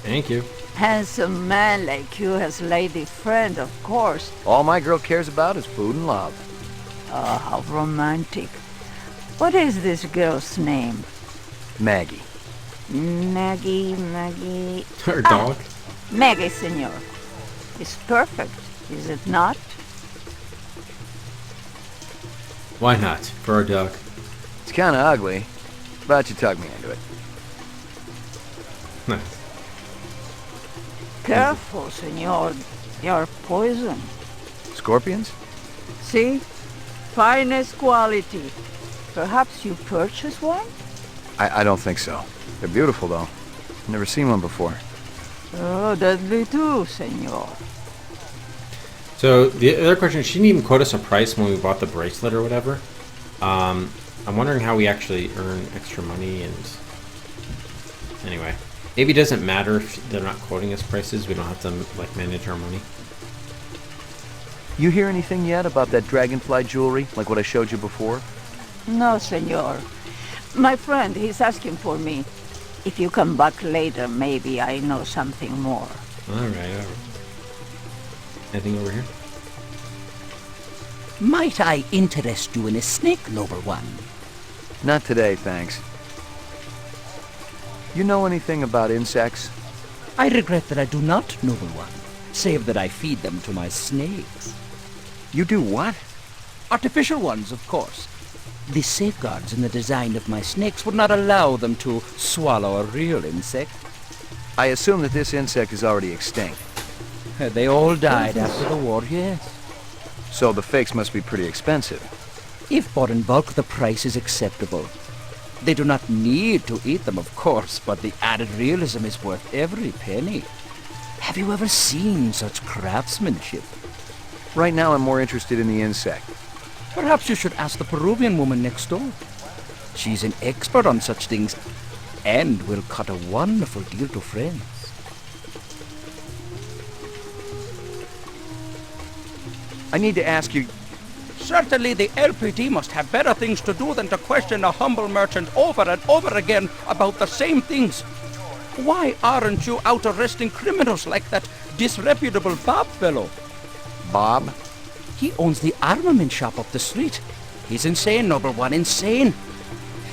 Thank you. Handsome man like you has lady friend, of course. All my girl cares about is food and love. Oh, how romantic. What is this girl's name? Maggie. Maggie. Her dog? Maggie, senor. It's perfect, is it not? Why not? For our dog. It's kind of ugly, but you talked me into it. Nice. Careful, senor. You're poison. Scorpions? See? Finest quality. Perhaps you purchase one? I don't think so. They're beautiful, though. Never seen one before. Oh, deadly too, senor. So the other question, she didn't even quote us a price when we bought the bracelet or whatever. I'm wondering how we actually earn extra money, and anyway, maybe it doesn't matter if they're not quoting us prices. We don't have to like manage our money. You hear anything yet about that dragonfly jewelry, like what I showed you before? No, senor. My friend, he's asking for me. If you come back later, maybe I know something more. All right. Anything over here? Might I interest you in a snake, noble one? Not today, thanks. You know anything about insects? I regret that I do not, noble one, save that I feed them to my snakes. You do what? Artificial ones, of course. The safeguards in the design of my snakes would not allow them to swallow a real insect. I assume that this insect is already extinct. They all died after the war, yes. So the fakes must be pretty expensive. If bought in bulk, the price is acceptable. They do not need to eat them, of course, but the added realism is worth every penny. Have you ever seen such craftsmanship? Right now I'm more interested in the insect. Perhaps you should ask the Peruvian woman next door. She's an expert on such things, and will cut a wonderful deal to friends. I need to ask you... Certainly the LPD must have better things to do than to question a humble merchant over and over again about the same things. Why aren't you out arresting criminals like that disreputable Bob fellow? Bob? He owns the armament shop up the street. He's insane, noble one, insane.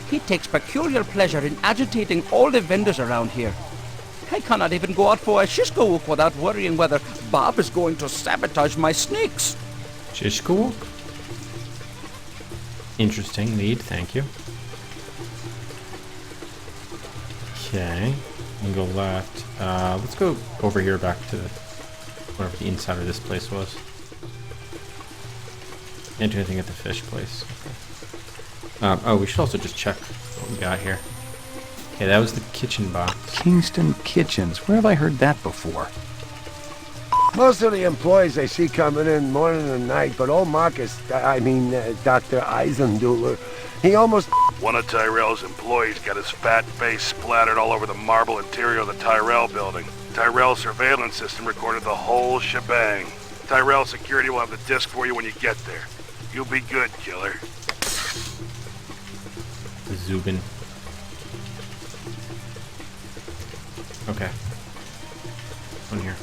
He takes peculiar pleasure in agitating all the vendors around here. I cannot even go out for a shishko without worrying whether Bob is going to sabotage my snakes. Shishko? Interesting lead, thank you. Okay. And go left. Let's go over here back to wherever the inside of this place was. Can't do anything at the fish place. Okay. Oh, we should also just check what we got here. Okay, that was the kitchen box. Kingston Kitchens. Where have I heard that before? Most of the employees I see coming in morning and night, but old Marcus, Dr. Eisenduller, he almost... One of Tyrell's employees got his fat face splattered all over the marble interior of the Tyrell building. Tyrell's surveillance system recorded the whole shebang. Tyrell security will have the disc for you when you get there. You'll be good, killer. Zubin. Okay. One here.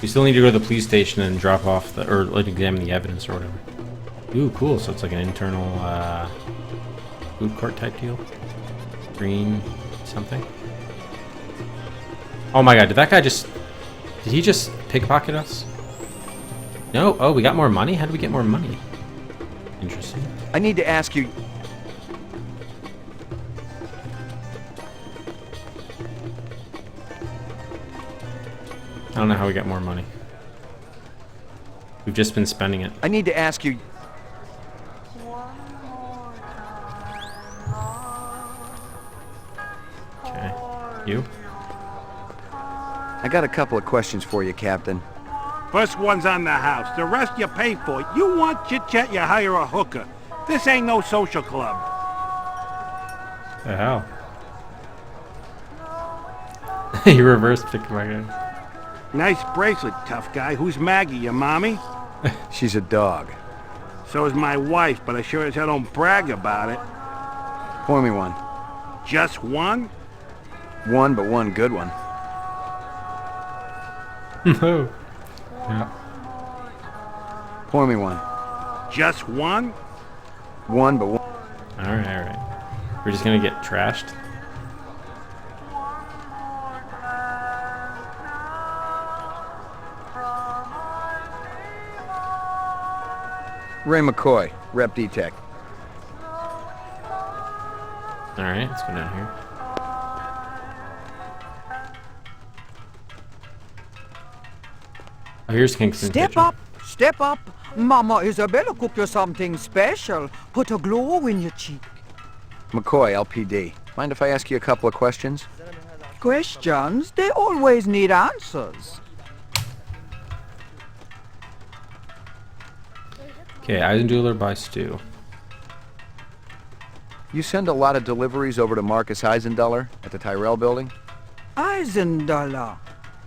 We still need to go to the police station and drop off the, or like examine the evidence or whatever. Ooh, cool. So it's like an internal food court type deal. Green something. Oh my god, did that guy just... Did he just pickpocket us? No? Oh, we got more money? How did we get more money? Interesting. I need to ask you... I don't know how we got more money. We've just been spending it. I need to ask you... Okay. You? I got a couple of questions for you, Captain. First one's on the house. The rest you pay for. You want chit-chat, you hire a hooker. This ain't no social club. The hell? You reverse pickpocket. Nice bracelet, tough guy. Who's Maggie, your mommy? She's a dog. So is my wife, but I sure as hell don't brag about it. Pour me one. Just one? One, but one good one. No. Yeah. Pour me one. Just one? One, but one. Alright, alright. We're just gonna get trashed? Ray McCoy, Rep D-Tech. Alright, let's go down here. Oh, here's Kingston Step Kitchen. up, step up. Mama Isabella cook you something special. Put a glow in your cheek. McCoy, LPD. Mind if I ask you a couple of questions? Questions, they always need answers. Okay, Eisenduller by Stu. You send a lot of deliveries over to Marcus Eisenduller at the Tyrell building? Eisenduller.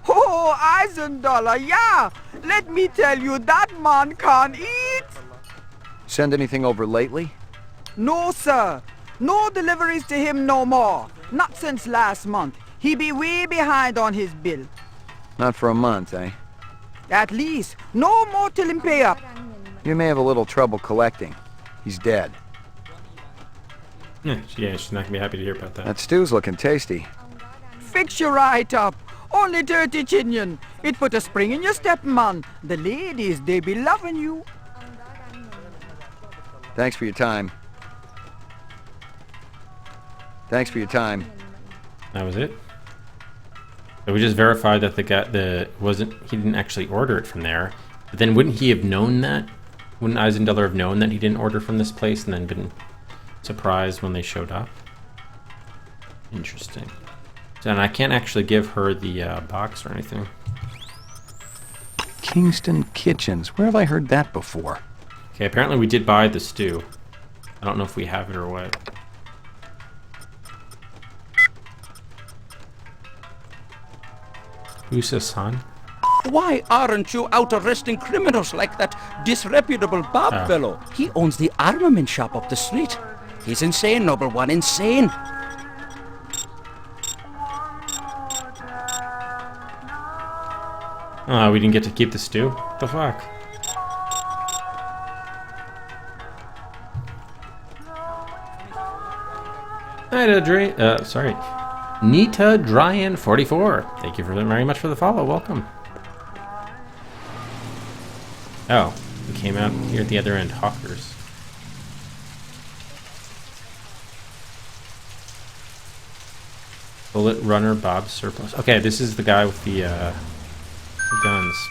Oh, Eisenduller, yeah. Let me tell you, that man can't eat. Send anything over lately? No, sir. No deliveries to him no more. Not since last month. He be way behind on his bill. Not for a month, eh? At least. No more till him pay up. You may have a little trouble collecting. He's dead. Yeah, she's not gonna be happy to hear about that. That stew's looking tasty. Fix you right up. Only 30 chinion. It put a spring in your step, man. The ladies, they be loving you. Thanks for your time. Thanks for your time. That was it? So we just verified that the guy, he didn't actually order it from there. But then wouldn't he have known that? Wouldn't Eisenduller have known that he didn't order from this place and then been surprised when they showed up? Interesting. So, and I can't actually give her the box or anything. Kingston Kitchens. Where have I heard that before? Okay, apparently we did buy the stew. I don't know if we have it or what. Usa-san? Why aren't you out arresting criminals like that disreputable Bob fellow? He owns the armament shop up the street. He's insane, number one, insane. We didn't get to keep the stew? What the fuck? Sorry. Nita Dryan 44. Thank you very much for the follow. Welcome. Oh, we came out here at the other end. Hawkers. Bullet Runner Bob Surplus. Okay, this is the guy with the guns.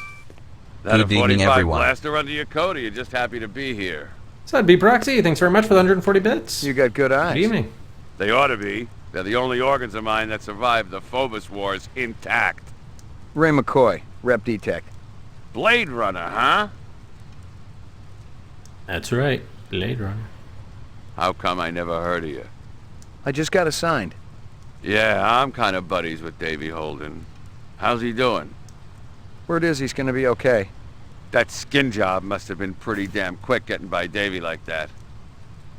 That a Good evening, 45 everyone. blaster under your coat, or you're just happy to be here? So that'd be Proxy. Thanks very much for the 140 bits. You got good eyes. Good evening. They ought to be. They're the only organs of mine that survived the Phobos Wars intact. Ray McCoy, Rep Detect. Blade Runner, huh? That's right. Blade Runner. How come I never heard of you? I just got assigned. Yeah, I'm kind of buddies with Davy Holden. How's he doing? Word is he's gonna be okay. That skin job must have been pretty damn quick getting by Davy like that.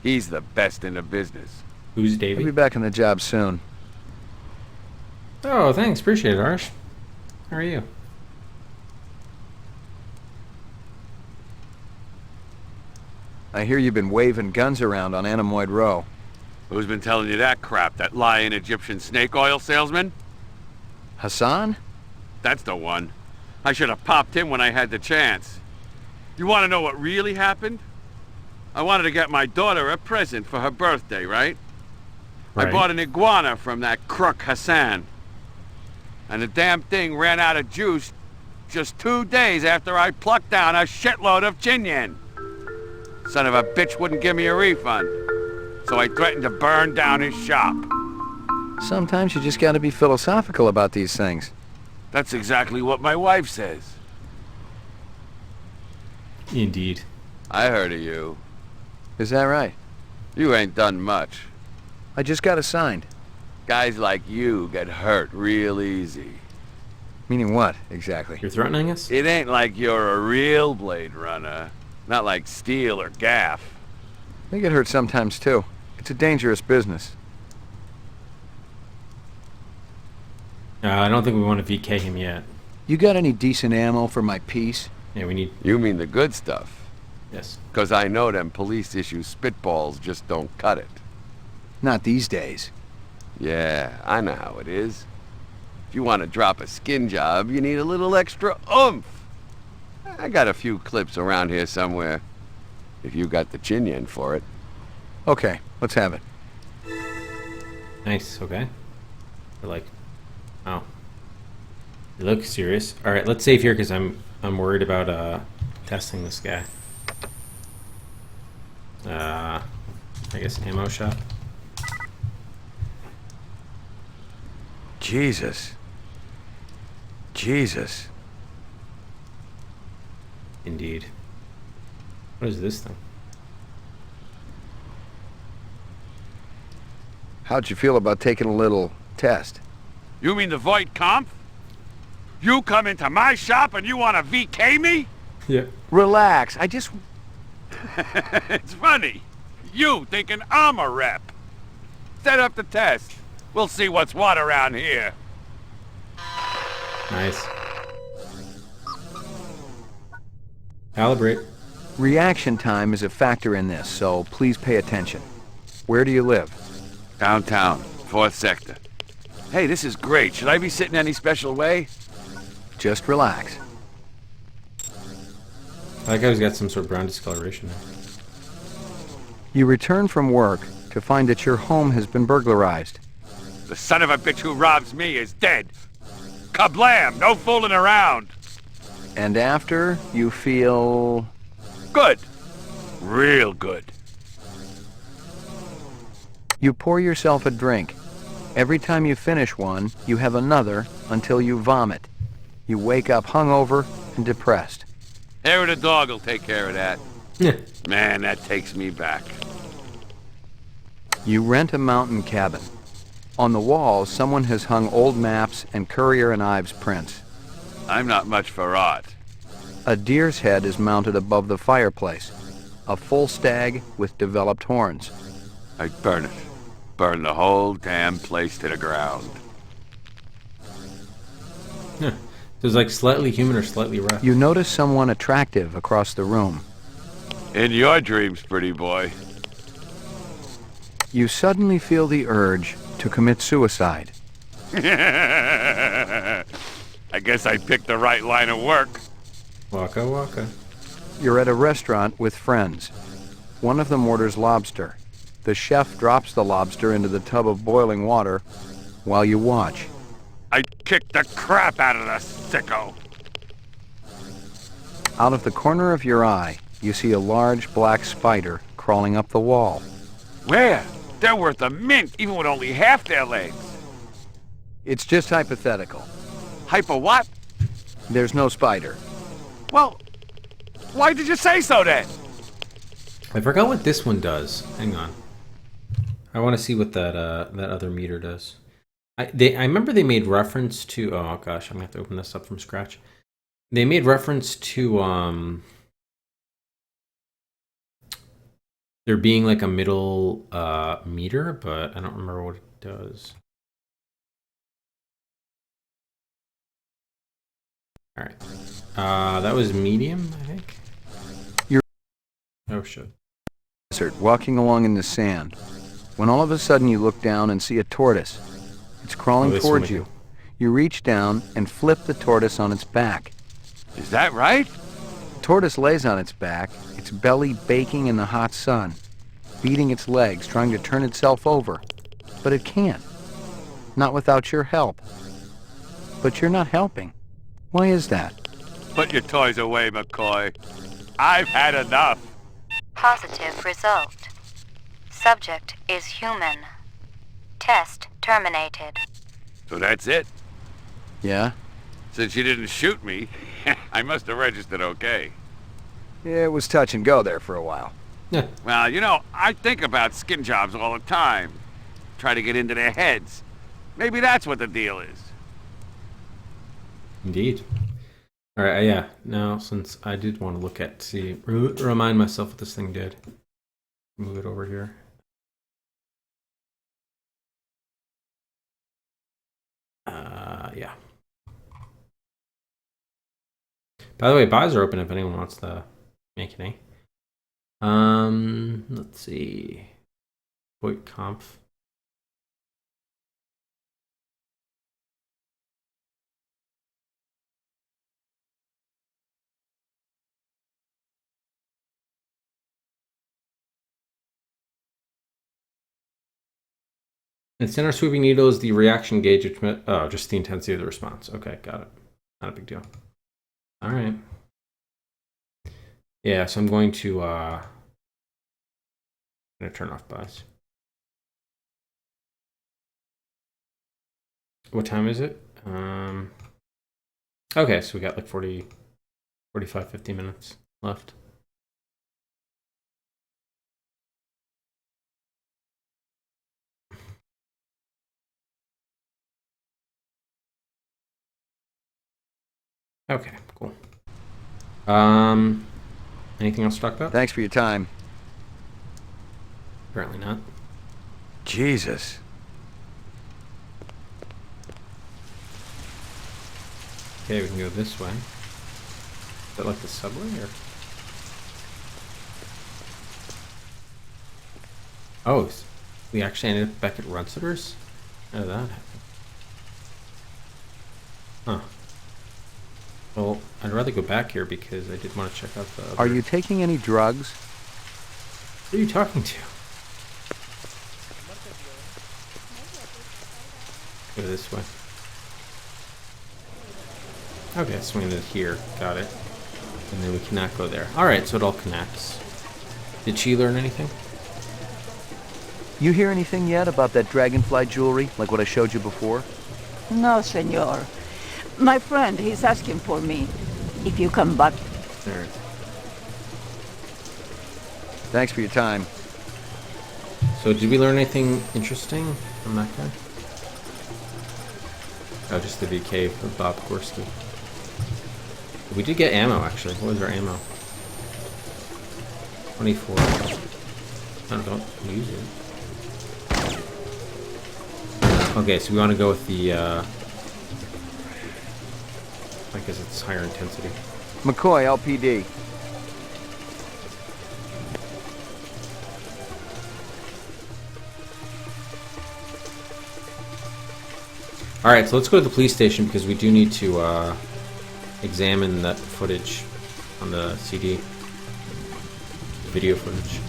He's the best in the business. Who's Davy? He'll be back on the job soon. Oh, thanks. Appreciate it, Arsh. How are you? I hear you've been waving guns around on Anemoid Row. Who's been telling you that crap? That lying Egyptian snake oil salesman? Hassan? That's the one. I should have popped him when I had the chance. You want to know what really happened? I wanted to get my daughter a present for her birthday, right? I bought an iguana from that crook Hassan. And the damn thing ran out of juice just 2 days after I plucked down a shitload of Chinyan. Son of a bitch wouldn't give me a refund. So I threatened to burn down his shop. Sometimes you just gotta be philosophical about these things. That's exactly what my wife says. Indeed. I heard of you. Is that right? You ain't done much. I just got assigned. Guys like you get hurt real easy. Meaning what, exactly? You're threatening us? It ain't like you're a real Blade Runner. Not like Steel or Gaff. They get hurt sometimes, too. It's a dangerous business. I don't think we want to VK him yet. You got any decent ammo for my piece? Yeah, we need... You mean the good stuff? Yes. 'Cause I know them police issue spitballs just don't cut it. Not these days. Yeah, I know how it is. If you want to drop a skin job, you need a little extra oomph. I got a few clips around here somewhere. If you got the Chinyan for it. Okay, let's have it. Nice, okay. They're like... Oh. You look serious. Alright, let's save here because I'm worried about testing this guy. I guess ammo shop. Jesus. Jesus. Indeed. What is this thing? How'd you feel about taking a little test? You mean the Voight Kampf? You come into my shop and you want to VK me? Yeah. Relax, I just... It's funny. You thinking I'm a rep. Set up the test. We'll see what's what around here. Nice. Calibrate. Reaction time is a factor in this, so please pay attention. Where do you live? Downtown, 4th sector. Hey, this is great. Should I be sitting any special way? Just relax. I like how he's got some sort of brown discoloration. You return from work to find that your home has been burglarized. The son of a bitch who robs me is dead. Kablam! No fooling around. And after, you feel... Good. Real good. You pour yourself a drink. Every time you finish one, you have another until you vomit. You wake up hungover and depressed. Hair of the dog will take care of that. Yeah. Man, that takes me back. You rent a mountain cabin. On the walls, someone has hung old maps and Currier and Ives prints. I'm not much for art. A deer's head is mounted above the fireplace. A full stag with developed horns. I'd burn it. Burn the whole damn place to the ground. Yeah. So it's like slightly human or slightly rough. You notice someone attractive across the room. In your dreams, pretty boy. You suddenly feel the urge to commit suicide. I guess I picked the right line of work. Waka waka. You're at a restaurant with friends. One of them orders lobster. The chef drops the lobster into the tub of boiling water, while you watch. I kicked the crap out of the sicko. Out of the corner of your eye, you see a large black spider crawling up the wall. Where? They're worth a mint, even with only half their legs. It's just hypothetical. Hyper what? There's no spider. Well, why did you say so then? I forgot what this one does. Hang on. I want to see what that that other meter does. I remember they made reference to. Oh gosh, I'm gonna have to open this up from scratch. They made reference to there being like a middle meter, but I don't remember what it does. All right, that was medium, I think. You're oh shit. Walking along in the sand, when all of a sudden you look down and see a tortoise. It's crawling towards you. You reach down and flip the tortoise on its back. Is that right? The tortoise lays on its back, its belly baking in the hot sun, beating its legs, trying to turn itself over. But it can't. Not without your help. But you're not helping. Why is that? Put your toys away, McCoy. I've had enough. Positive result. Subject is human. Test terminated. So that's it? Yeah? Since you didn't shoot me, I must have registered okay. Yeah, it was touch and go there for a while. Well, you know, I think about skin jobs all the time. Try to get into their heads. Maybe that's what the deal is. Indeed. All right, yeah. Now, since I did want to look at, remind myself what this thing did. Move it over here. Yeah. By the way, buys are open if anyone wants to make any. Let's see. Voight Conf. And center sweeping needle is the reaction gauge, just the intensity of the response. Okay, got it. Not a big deal. All right. Yeah, so I'm going to turn off buys. What time is it? Okay, so we got like 40, 45, 50 minutes left. Okay, cool. Anything else to talk about? Thanks for your time. Apparently not. Jesus. Okay, we can go this way. Is that like the subway or? Oh, we actually ended up back at Runsitter's? How did that happen? Huh. Well, I'd rather go back here because I did want to check out the other... Are you taking any drugs? Who are you talking to? Go this way. Okay, swing it here. Got it. And then we cannot go there. Alright, so it all connects. Did she learn anything? You hear anything yet about that dragonfly jewelry, like what I showed you before? No, senor. My friend, he's asking for me. If you come back... There. Thanks for your time. So, did we learn anything interesting from that guy? Oh, just the VK for Bob Gorski. We did get ammo, actually. What was our ammo? 24. Oh, don't use it. Okay, so we want to go with the, I guess it's higher intensity. McCoy, LPD. Alright, so let's go to the police station because we do need to examine that footage on the CD. Video footage.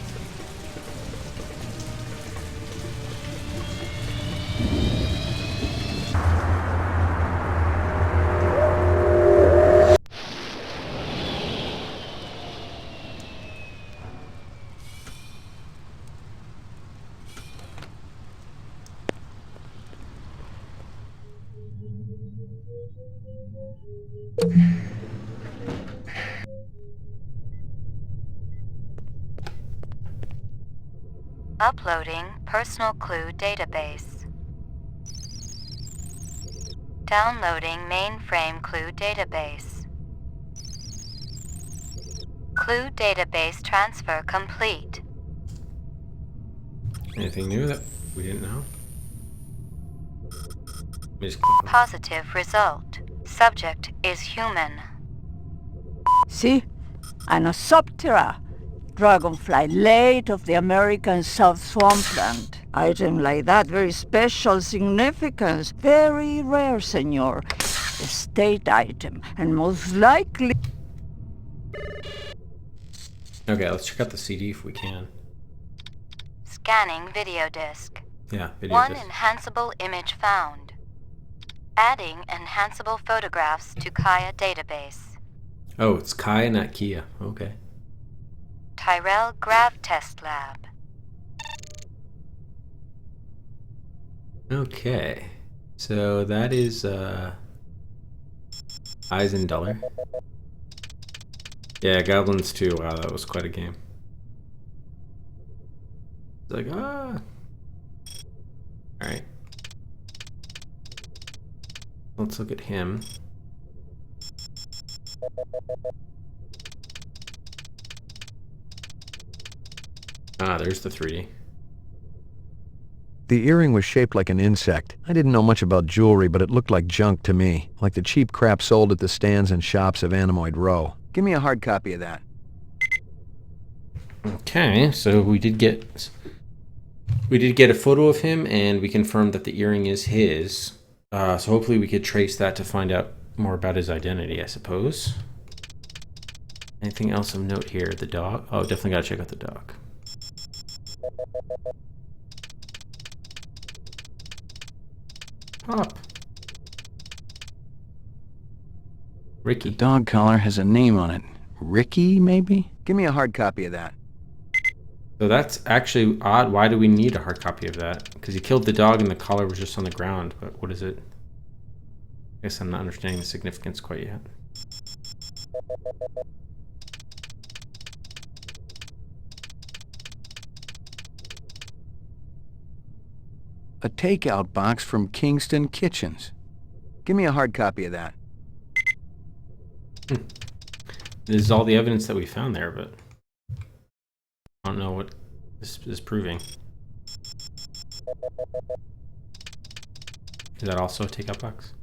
Uploading personal clue database. Downloading mainframe clue database. Clue database transfer complete. Anything new that we didn't know? Let me just click on Positive result. Subject is human. See? Anosoptera. Dragonfly late of the American South Swampland. Item like that, very special significance. Very rare, senor. Estate item, and most likely... Okay, let's check out the CD if we can. Scanning video disc. Yeah, video One disc. enhanceable image found. Adding enhanceable photographs to Kaya database. Oh, it's Kaya, not Kia. Okay. Tyrell Grav Test Lab. Okay. So that is Eisenduller. Yeah, Goblins 2. Wow, that was quite a game. It's like, ah. Alright. Let's look at him. Ah, there's the 3D. The earring was shaped like an insect. I didn't know much about jewelry, but it looked like junk to me, like the cheap crap sold at the stands and shops of Animoid Row. Give me a hard copy of that. Okay, so we did get a photo of him, and we confirmed that the earring is his. So hopefully we could trace that to find out more about his identity, I suppose. Anything else of note here? The dog? Oh, definitely gotta check out the dog. Pop. Ricky. The dog collar has a name on it. Ricky, maybe? Give me a hard copy of that. So that's actually odd. Why do we need a hard copy of that? Because he killed the dog and the collar was just on the ground. But what is it? I guess I'm not understanding the significance quite yet. A takeout box from Kingston Kitchens. Give me a hard copy of that. This is all the evidence that we found there, but I don't know what this is proving. Is that also a takeout box?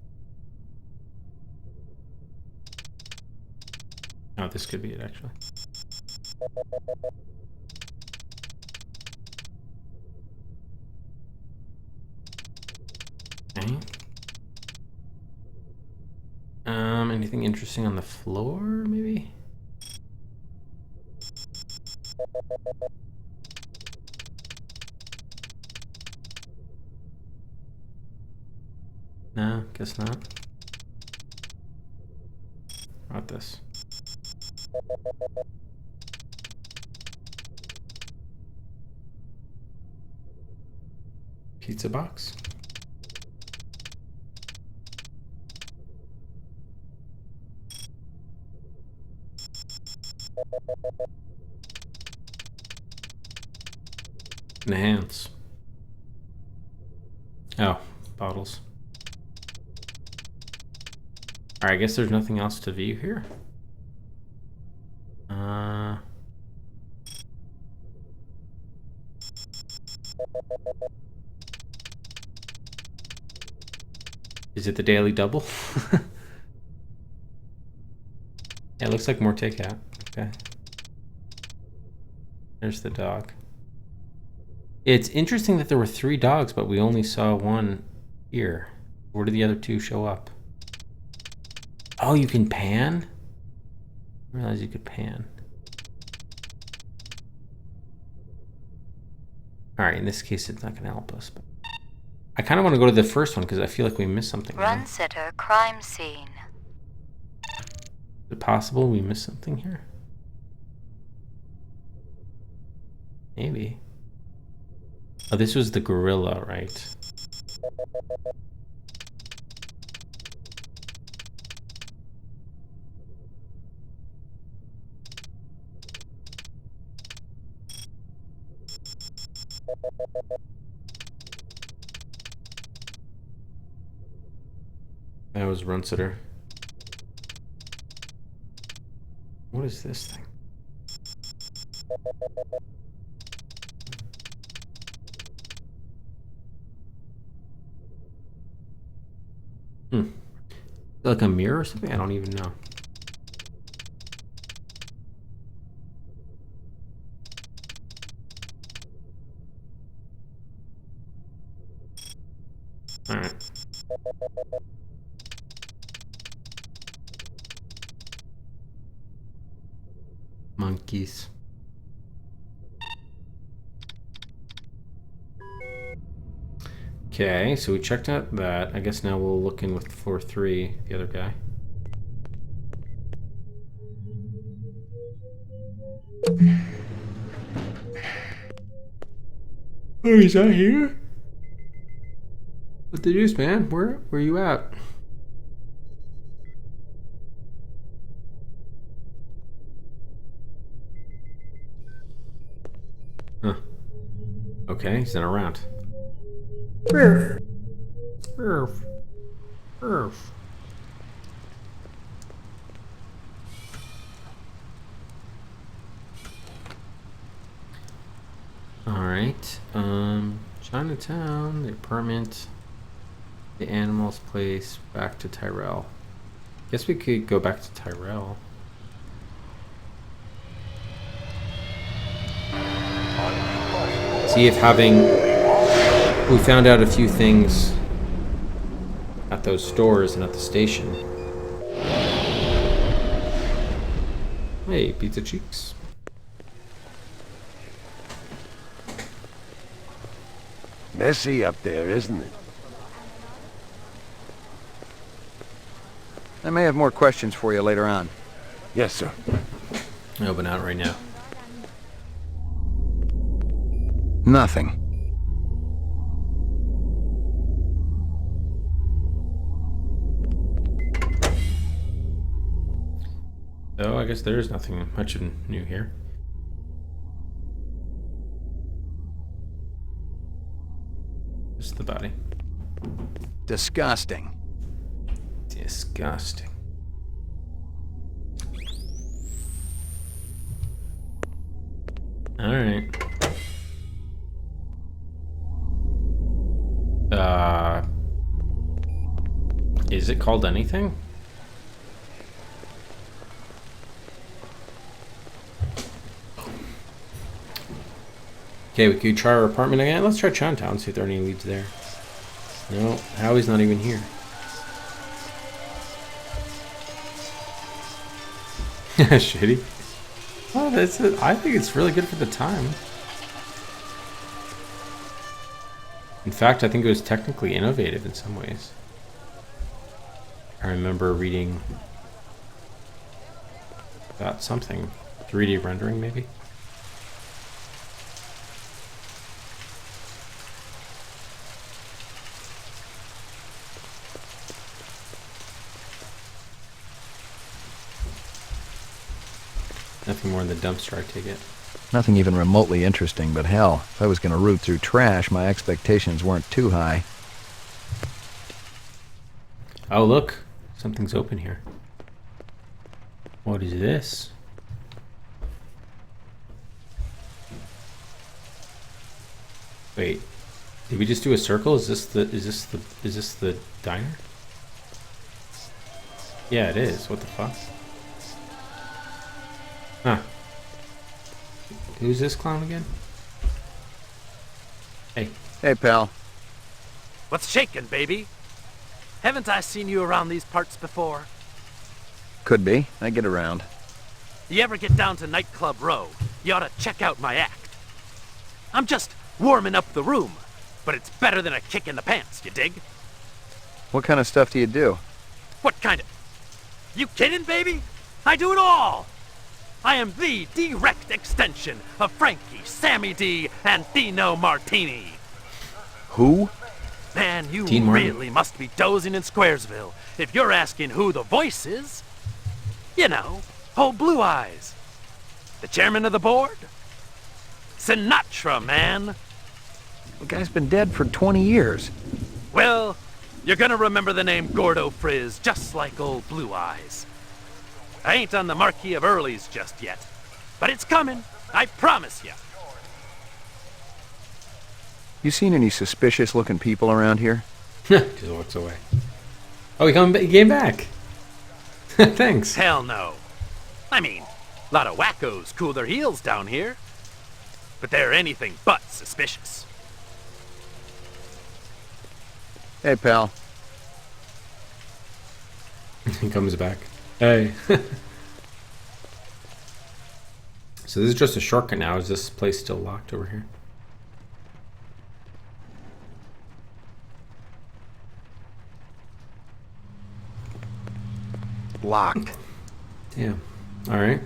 Oh, this could be it, actually. Okay. Anything interesting on the floor, maybe? No, guess not. How about this? Pizza box? Enhance. Oh, bottles. Alright, I guess there's nothing else to view here. Is it the Daily Double? Yeah, it looks like more takeout. Okay. There's the dog. It's interesting that there were 3 dogs, but we only saw one here. Where did the other 2 show up? Oh, you can pan? I didn't realize you could pan. Alright, in this case, it's not going to help us. But I kind of want to go to the first one because I feel like we missed something. Run sitter crime scene. Is it possible we missed something here? Maybe. Oh, this was the gorilla, right? That was Runcitor. What is this thing? Like a mirror or something? I don't even know. Alright. Monkeys. Okay, so we checked out that. I guess now we'll look in with 4-3, the other guy. Oh, he's not here? What the deuce, man? Where you at? Huh. Okay, he's not around. Roof. Roof. Roof. Alright. Chinatown, the apartment, the animals place, back to Tyrell. Guess we could go back to Tyrell. See if we found out a few things at those stores and at the station. Hey, pizza cheeks. Messy up there, isn't it? I may have more questions for you later on. Yes, sir. No, but not right now. Nothing. So I guess there is nothing much new here. Just the body. Disgusting. Disgusting. All right. Is it called anything? Okay, we could try our apartment again. Let's try Chinatown, see if there are any leads there. No, Howie's not even here. Shitty. Oh, that's it. I think it's really good for the time. In fact, I think it was technically innovative in some ways. I remember reading about something. 3D rendering, maybe? Nothing more in the dumpster, I take it. Nothing even remotely interesting, but hell, if I was going to root through trash, my expectations weren't too high. Oh, look. Something's open here. What is this? Wait. Did we just do a circle? Is this the diner? Yeah, it is. What the fuck? Huh. Who's this clown again? Hey. Hey, pal. What's shaking, baby? Haven't I seen you around these parts before? Could be. I get around. You ever get down to Nightclub Row, you ought to check out my act. I'm just warming up the room, but it's better than a kick in the pants, you dig? What kind of stuff do you do? What kind of... You kidding, baby? I do it all! I am the direct extension of Frankie, Sammy D, and Dino Martini. Who? Man, you really must be dozing in Squaresville if you're asking who the voice is. You know, old Blue Eyes. The chairman of the board? Sinatra, man. The guy's been dead for 20 years. Well, You're gonna remember the name Gordo Frizz, just like old Blue Eyes. I ain't on the Marquis of Early's just yet, but it's coming, I promise you. You seen any suspicious-looking people around here? Just walks away. Oh, he came back. Thanks. Hell no. I mean, a lot of wackos cool their heels down here, but they're anything but suspicious. Hey, pal. He comes back. Hey. So this is just a shortcut now. Is this place still locked over here? Locked. Damn. All right.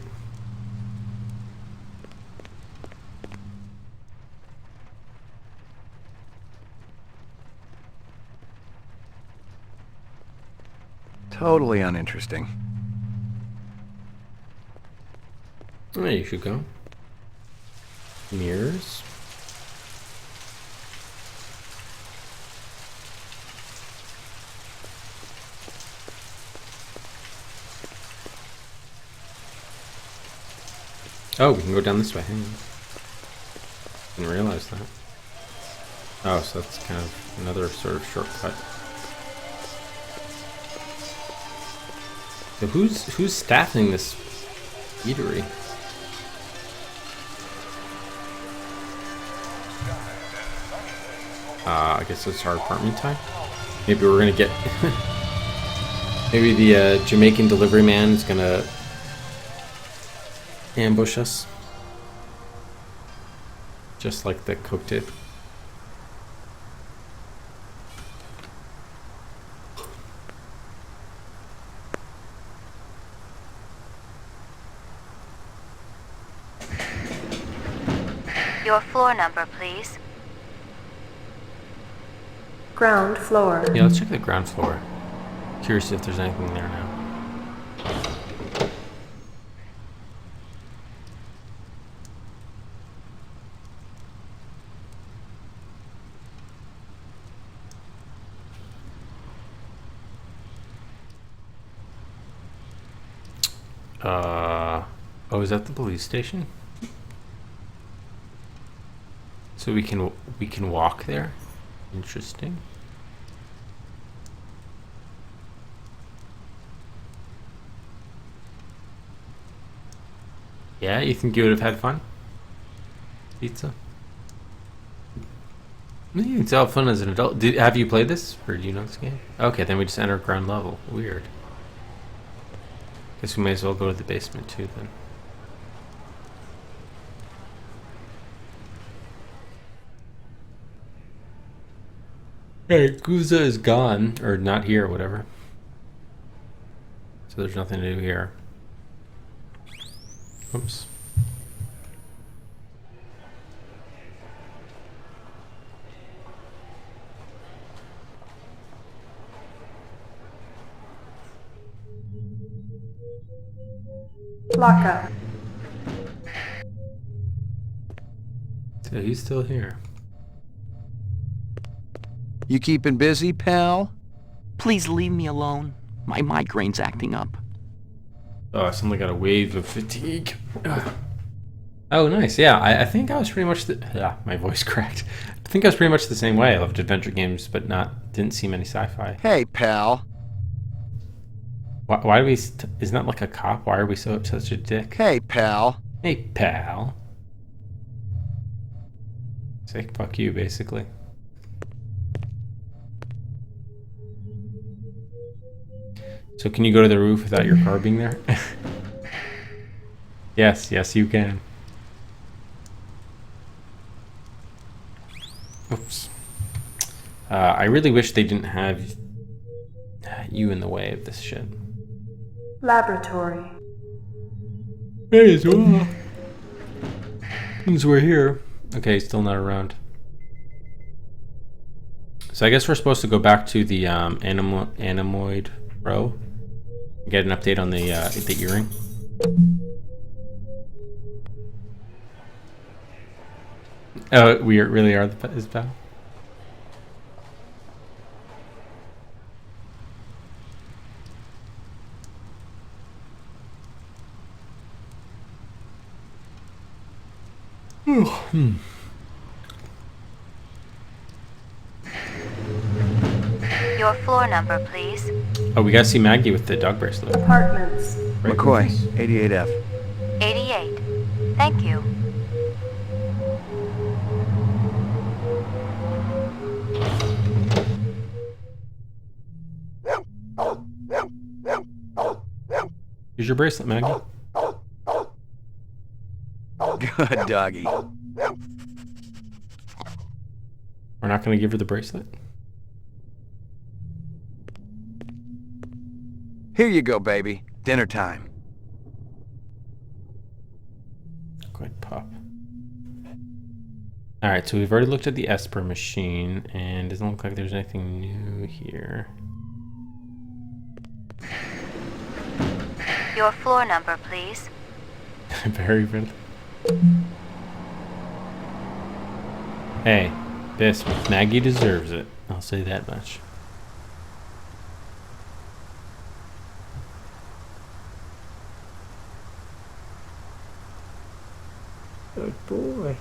Totally uninteresting. Oh, you should go. Mirrors. Oh, we can go down this way. Hang on. Didn't realize that. Oh, so that's kind of another sort of shortcut. So who's staffing this eatery? I guess it's our apartment time. Maybe we're gonna get. Maybe the Jamaican delivery man is gonna ambush us, just like the coke did. Your floor number, please. Ground floor. Yeah, let's check the ground floor. Curious if there's anything there now. Oh, is that the police station? So we can walk there? Interesting. Yeah, you think you would have had fun? Pizza? You can have fun as an adult. Have you played this? Or do you know this game? Okay, then we just enter ground level. Weird. Guess we may as well go to the basement too then. Hey, Guza is gone, or not here, whatever. So there's nothing to do here. Oops. Lock up. So he's still here. You keeping busy, pal? Please leave me alone. My migraine's acting up. Oh, I suddenly got a wave of fatigue. Oh, nice. Yeah, I think I was pretty much yeah, my voice cracked. I think I was pretty much the same way. I loved adventure games, but didn't see many sci-fi. Hey, pal. Why do we? Isn't that like a cop? Why are we such a dick? Hey, pal. Hey, pal. Say fuck you, basically. So can you go to the roof without your car being there? Yes, you can. Oops. I really wish they didn't have you in the way of this shit. Laboratory. May as well. Since we're here. Okay, still not around. So I guess we're supposed to go back to the Animoid Row. Get an update on the earring. Oh, we really are his pal. Your floor number, please. Oh, we gotta see Maggie with the dog bracelet. Apartments. Right, McCoy, Rufus? 88F. 88. Thank you. Here's your bracelet, Maggie. Good doggy. We're not gonna give her the bracelet. Here you go, baby. Dinner time. Good pop. Alright, so we've already looked at the Esper machine, and it doesn't look like there's anything new here. Your floor number, please. Very good. Hey, this Maggie deserves it. I'll say that much. Good boy.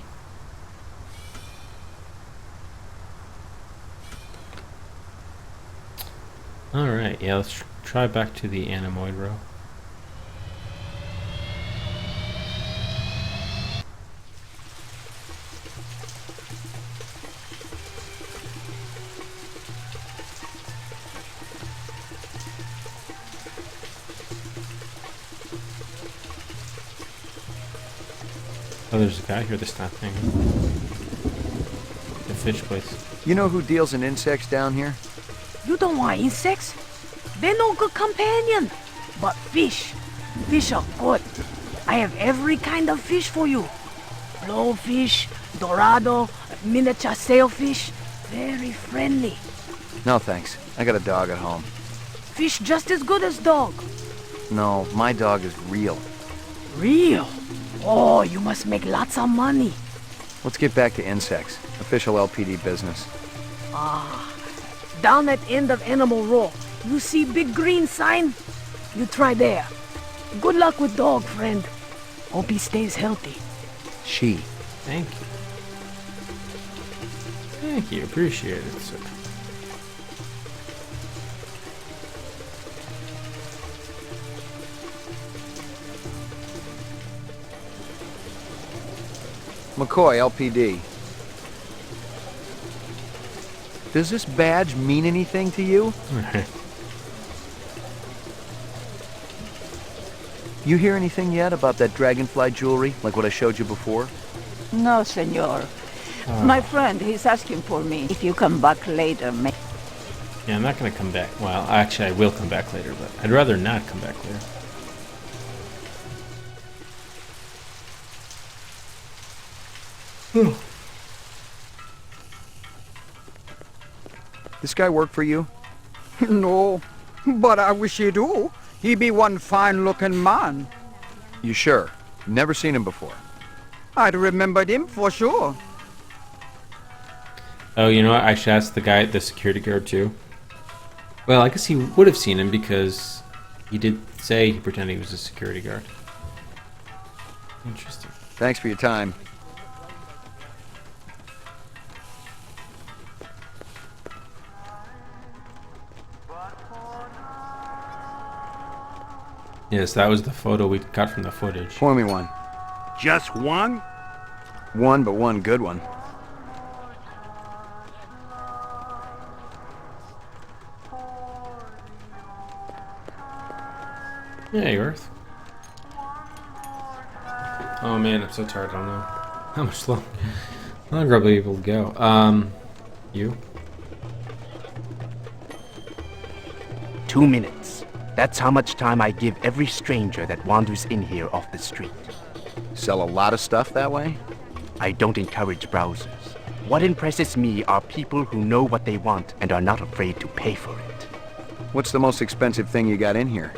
Alright, yeah, let's try back to the Anemoid row. Oh, there's a guy here this time. Hang on. The fish place. You know who deals in insects down here? You don't want insects? They're no good companion. But fish. Fish are good. I have every kind of fish for you. Blowfish, dorado, miniature sailfish. Very friendly. No, thanks. I got a dog at home. Fish just as good as dog. No, my dog is real. Real? Oh, you must make lots of money. Let's get back to insects. Official LPD business. Ah, down at end of Animal Row, you see big green sign? You try there. Good luck with dog, friend. Hope he stays healthy. She. Thank you. Thank you. Appreciate it, sir. McCoy, LPD. Does this badge mean anything to you? You hear anything yet about that dragonfly jewelry, like what I showed you before? No, senor. My friend, he's asking for me. If you come back later, Yeah, I'm not gonna come back. Well, actually, I will come back later, but I'd rather not come back later. This guy work for you? No, but I wish he do. He be one fine-looking man. You sure? Never seen him before. I'd remembered him for sure. Oh, you know what? I should ask the guy, the security guard, too. Well, I guess he would have seen him because he did say he pretended he was a security guard. Interesting. Thanks for your time. Yes, that was the photo we got from the footage. Point me one. Just one? One, but one good one. Hey, Earth. Oh man, I'm so tired. I don't know how much longer I'll be able to go. You? 2 minutes. That's how much time I give every stranger that wanders in here off the street. Sell a lot of stuff that way? I don't encourage browsers. What impresses me are people who know what they want and are not afraid to pay for it. What's the most expensive thing you got in here?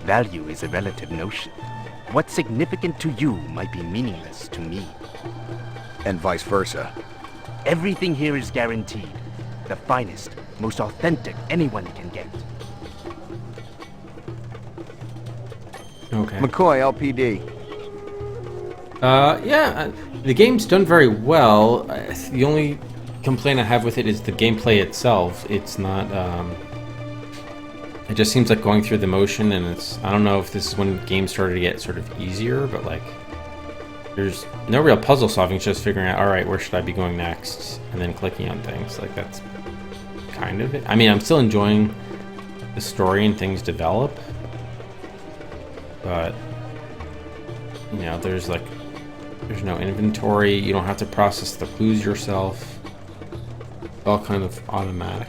Value is a relative notion. What's significant to you might be meaningless to me. And vice versa. Everything here is guaranteed. The finest, most authentic anyone can get. Okay. McCoy, LPD. Yeah, the game's done very well. The only complaint I have with it is the gameplay itself. It's not, it just seems like going through the motion, and I don't know if this is when games started to get sort of easier, but like, there's no real puzzle solving, it's just figuring out, alright, where should I be going next? And then clicking on things. Like, that's kind of it. I mean, I'm still enjoying the story and things develop, but, you know, there's no inventory, you don't have to process the clues yourself. It's all kind of automatic.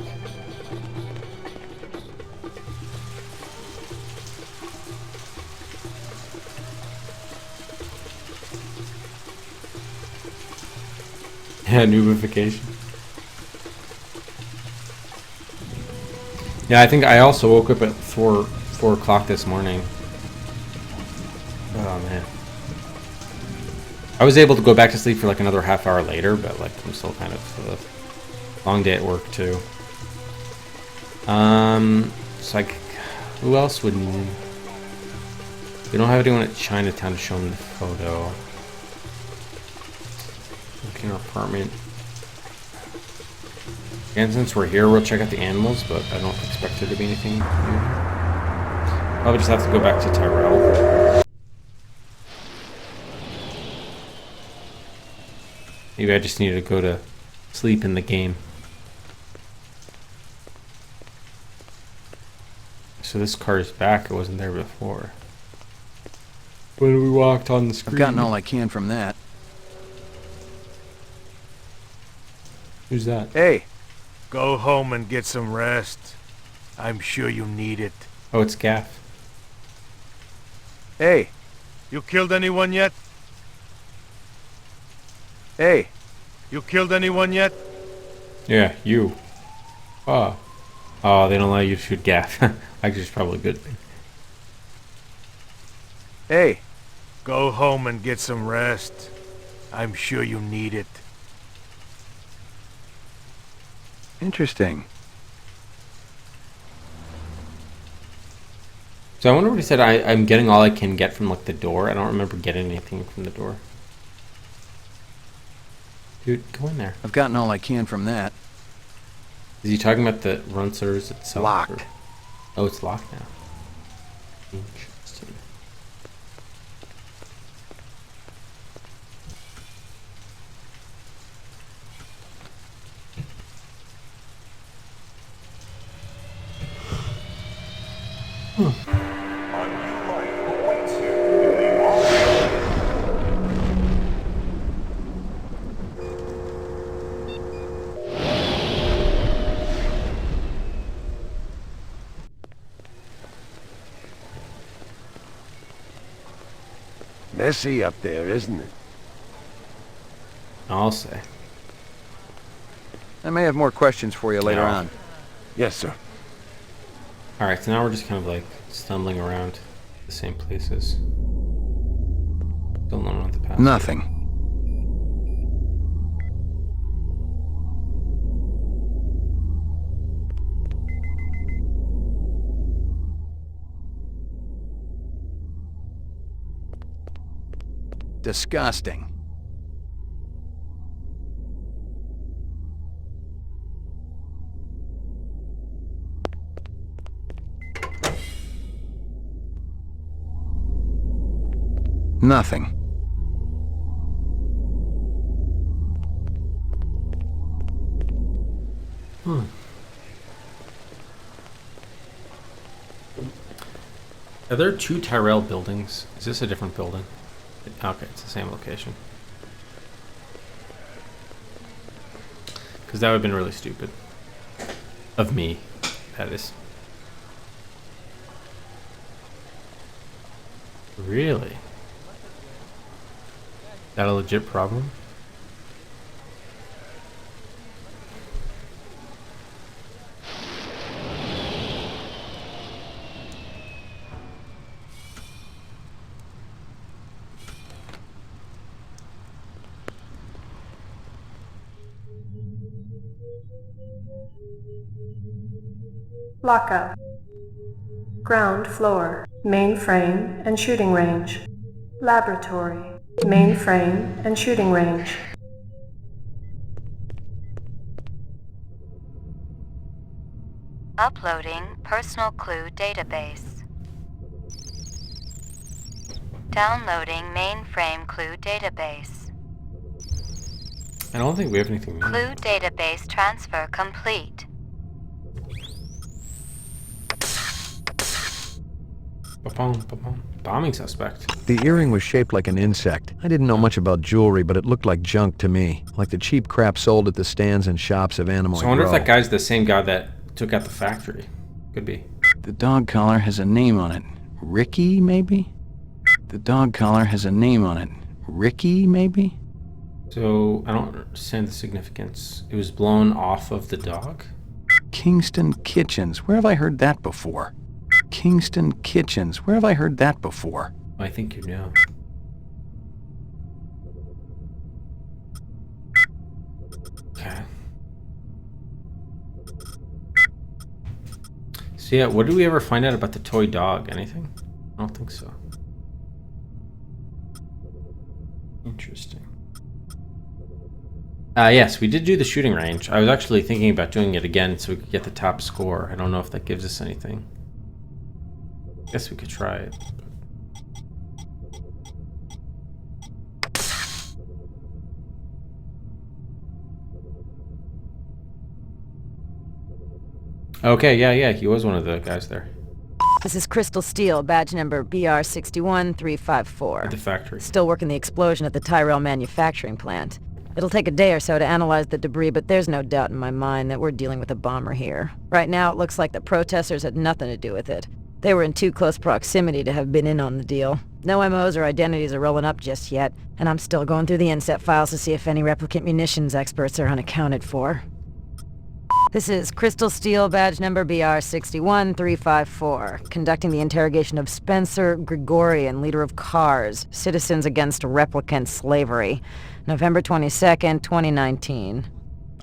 Yeah, nubification. Yeah, I think I also woke up at 4 o'clock this morning. Oh man. I was able to go back to sleep for like another half hour later, but like I'm still kind of long day at work too. It's like, who else would? We don't have anyone at Chinatown to show them the photo. Looking at our apartment. And since we're here, we'll check out the animals, but I don't expect there to be anything new. Probably just have to go back to Tyrell. Maybe I just need to go to sleep in the game. So this car is back. It wasn't there before. When we walked on the screen. I've gotten all I can from that. Who's that? Hey, go home and get some rest. I'm sure you need it. Oh, it's Gaff. Hey, you killed anyone yet? Hey, you killed anyone yet? Yeah, you. Oh. Oh, they don't allow you to shoot Gaff. Actually, it's probably a good thing. Hey, go home and get some rest. I'm sure you need it. Interesting. So I wonder what he said. I'm getting all I can get from like the door. I don't remember getting anything from the door. Dude, go in there. I've gotten all I can from that. Is he talking about the Runcers itself? Locked. Or? Oh, it's locked now. Interesting. Messy up there, isn't it? I'll say. I may have more questions for you later on. Yes, sir. Alright, so now we're just kind of like stumbling around the same places. Still don't know the path. Nothing. Disgusting. Nothing. Are there two Tyrell buildings? Is this a different building? Okay, it's the same location. Because that would have been really stupid. Of me, that is. Really? Is that a legit problem? Lockup. Ground floor. Mainframe and shooting range. Laboratory. Mainframe and shooting range. Uploading personal clue database. Downloading mainframe clue database. I don't think we have anything new. Clue database transfer complete. Bombing suspect. The earring was shaped like an insect. I didn't know much about jewelry, but it looked like junk to me. Like the cheap crap sold at the stands and shops of Animal So I wonder Row. if that guy's the same guy that took out the factory. Could be. The dog collar has a name on it. Ricky, maybe? The dog collar has a name on it. Ricky, maybe? So I don't understand the significance. It was blown off of the dog? Kingston Kitchens. Where have I heard that before? Kingston Kitchens. Where have I heard that before? I think you know. Okay. So yeah, what did we ever find out about the toy dog? Anything? I don't think so. Interesting. Yes, we did do the shooting range. I was actually thinking about doing it again so we could get the top score. I don't know if that gives us anything. Guess we could try it. Okay, yeah, he was one of the guys there. This is Crystal Steel, badge number BR61354. At the factory. Still working the explosion at the Tyrell manufacturing plant. It'll take a day or so to analyze the debris, but there's no doubt in my mind that we're dealing with a bomber here. Right now, it looks like the protesters had nothing to do with it. They were in too close proximity to have been in on the deal. No MOs or identities are rolling up just yet, and I'm still going through the inset files to see if any replicant munitions experts are unaccounted for. This is Crystal Steel, badge number BR61354, conducting the interrogation of Spencer Gregorian, leader of CARS, Citizens Against Replicant Slavery, November 22nd, 2019.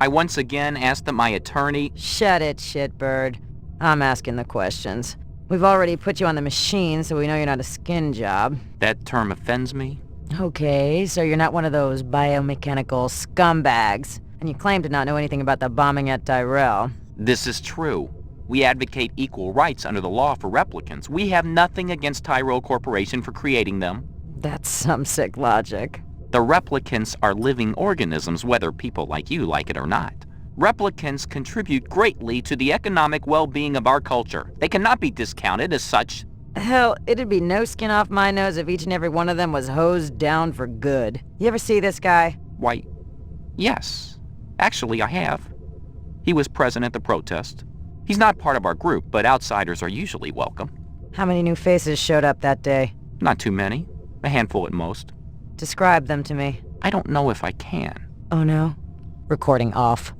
I once again asked that my attorney... Shut it, shitbird. I'm asking the questions. We've already put you on the machine, so we know you're not a skin job. That term offends me. Okay, so you're not one of those biomechanical scumbags. And you claim to not know anything about the bombing at Tyrell. This is true. We advocate equal rights under the law for replicants. We have nothing against Tyrell Corporation for creating them. That's some sick logic. The replicants are living organisms, whether people like you like it or not. Replicants contribute greatly to the economic well-being of our culture. They cannot be discounted as such. Hell, it'd be no skin off my nose if each and every one of them was hosed down for good. You ever see this guy? Why, yes. Actually, I have. He was present at the protest. He's not part of our group, but outsiders are usually welcome. How many new faces showed up that day? Not too many. A handful at most. Describe them to me. I don't know if I can. Oh no? Recording off.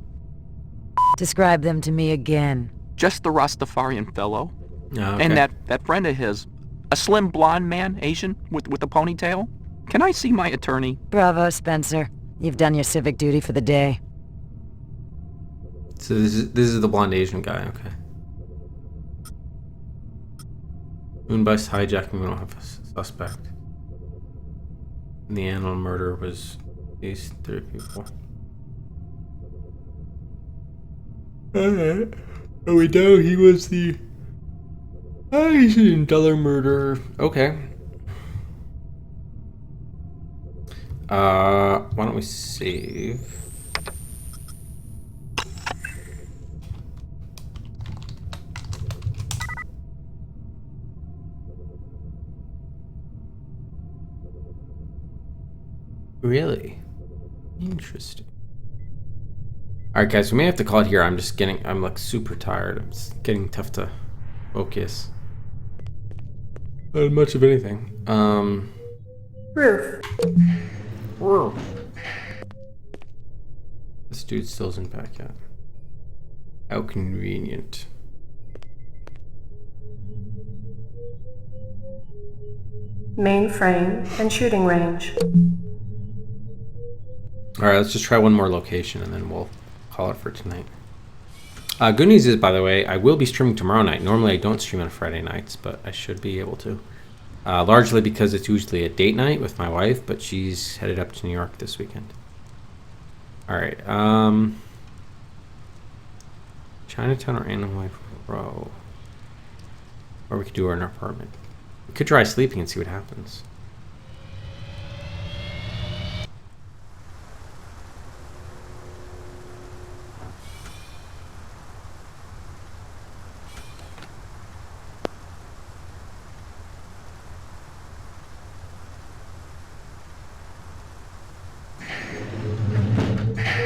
Describe them to me again. Just the Rastafarian fellow. Oh, okay. And that friend of his. A slim blonde man, Asian, with a ponytail. Can I see my attorney? Bravo, Spencer. You've done your civic duty for the day. So this is the blonde Asian guy, okay. Moonbus hijacking, we don't have a suspect. And the animal murder was these three people. Alright. Oh, we know he was the Asian dollar murderer. Okay. Why don't we save? Really? Interesting. Alright guys, we may have to call it here. I'm like super tired. It's getting tough to focus. Not much of anything. Roof. Roof. This dude still isn't back yet. How convenient. Mainframe and shooting range. Alright, let's just try one more location and then we'll call it for tonight. Good news is, by the way, I will be streaming tomorrow night. Normally I don't stream on Friday nights, but I should be able to. largely because it's usually a date night with my wife, but she's headed up to New York this weekend. All right. Chinatown or Animal Life Row. Or we could do our apartment. We could try sleeping and see what happens.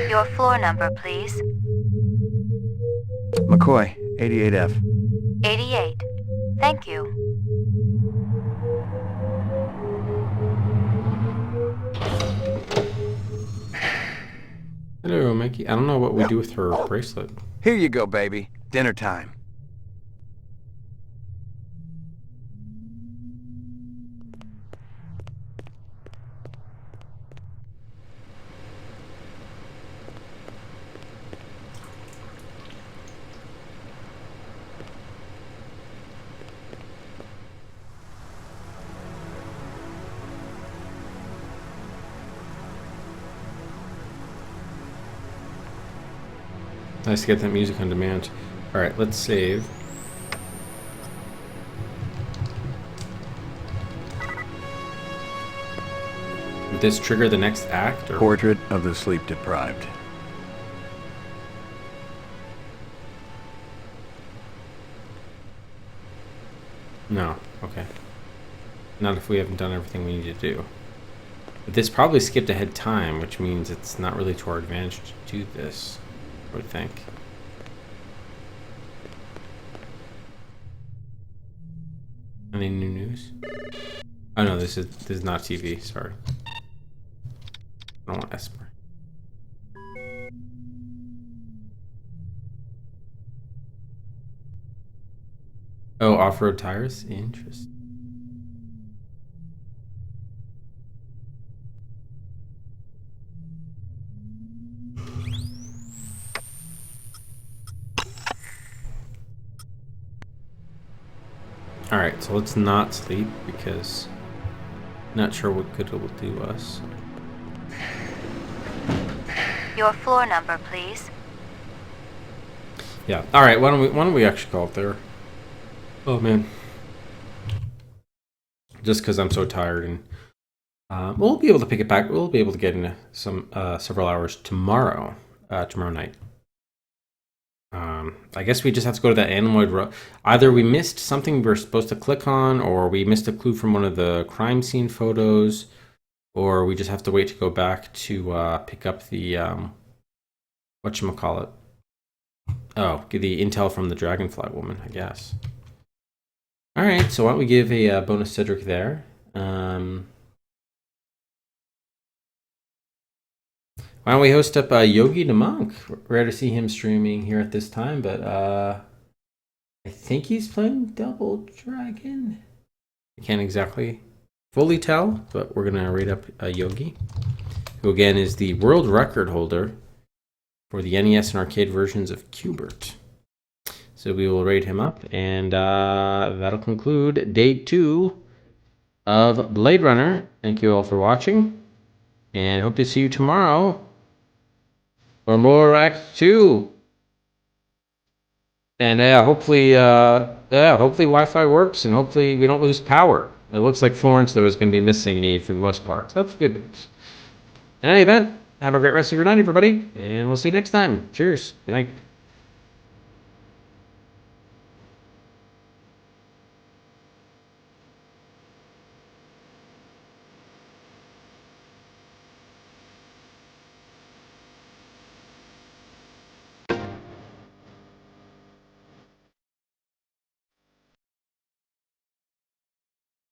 Your floor number, please. McCoy, 88F. 88. Thank you. Hello, Mikey. I don't know what we do with her bracelet. Here you go, baby. Dinner time. Nice to get that music on demand. All right, let's save. Would this trigger the next act? Or? Portrait of the sleep deprived. No. Okay. Not if we haven't done everything we need to do. But this probably skipped ahead time, which means it's not really to our advantage to do this, I would think. Any new news? Oh no, this is not TV. Sorry, I don't want Esper. Oh, off-road tires. Interesting. Alright, so let's not sleep because I'm not sure what good it will do us. Your floor number, please. Yeah. Alright, why don't we actually call it there? Oh man. Just because I'm so tired, and we'll be able to pick it back. We'll be able to get into some several hours tomorrow night. I guess we just have to go to that Animaloid Row. Either we missed something we were supposed to click on, or we missed a clue from one of the crime scene photos, or we just have to wait to go back to pick up the whatchamacallit. Oh, get the intel from the Dragonfly woman, I guess. All right, so why don't we give a bonus Cedric there? Why don't we host up Yogi the Monk? Rare to see him streaming here at this time, but I think he's playing Double Dragon. I can't exactly fully tell, but we're going to rate up Yogi, who again is the world record holder for the NES and arcade versions of Q*bert. So we will rate him up, and that'll conclude day 2 of Blade Runner. Thank you all for watching, and hope to see you tomorrow for more Act 2. And hopefully Wi-Fi works, and hopefully we don't lose power. It looks like Florence, though, is going to be missing me for the most part. So that's good news. In any event, have a great rest of your night, everybody, and we'll see you next time. Cheers. Good night.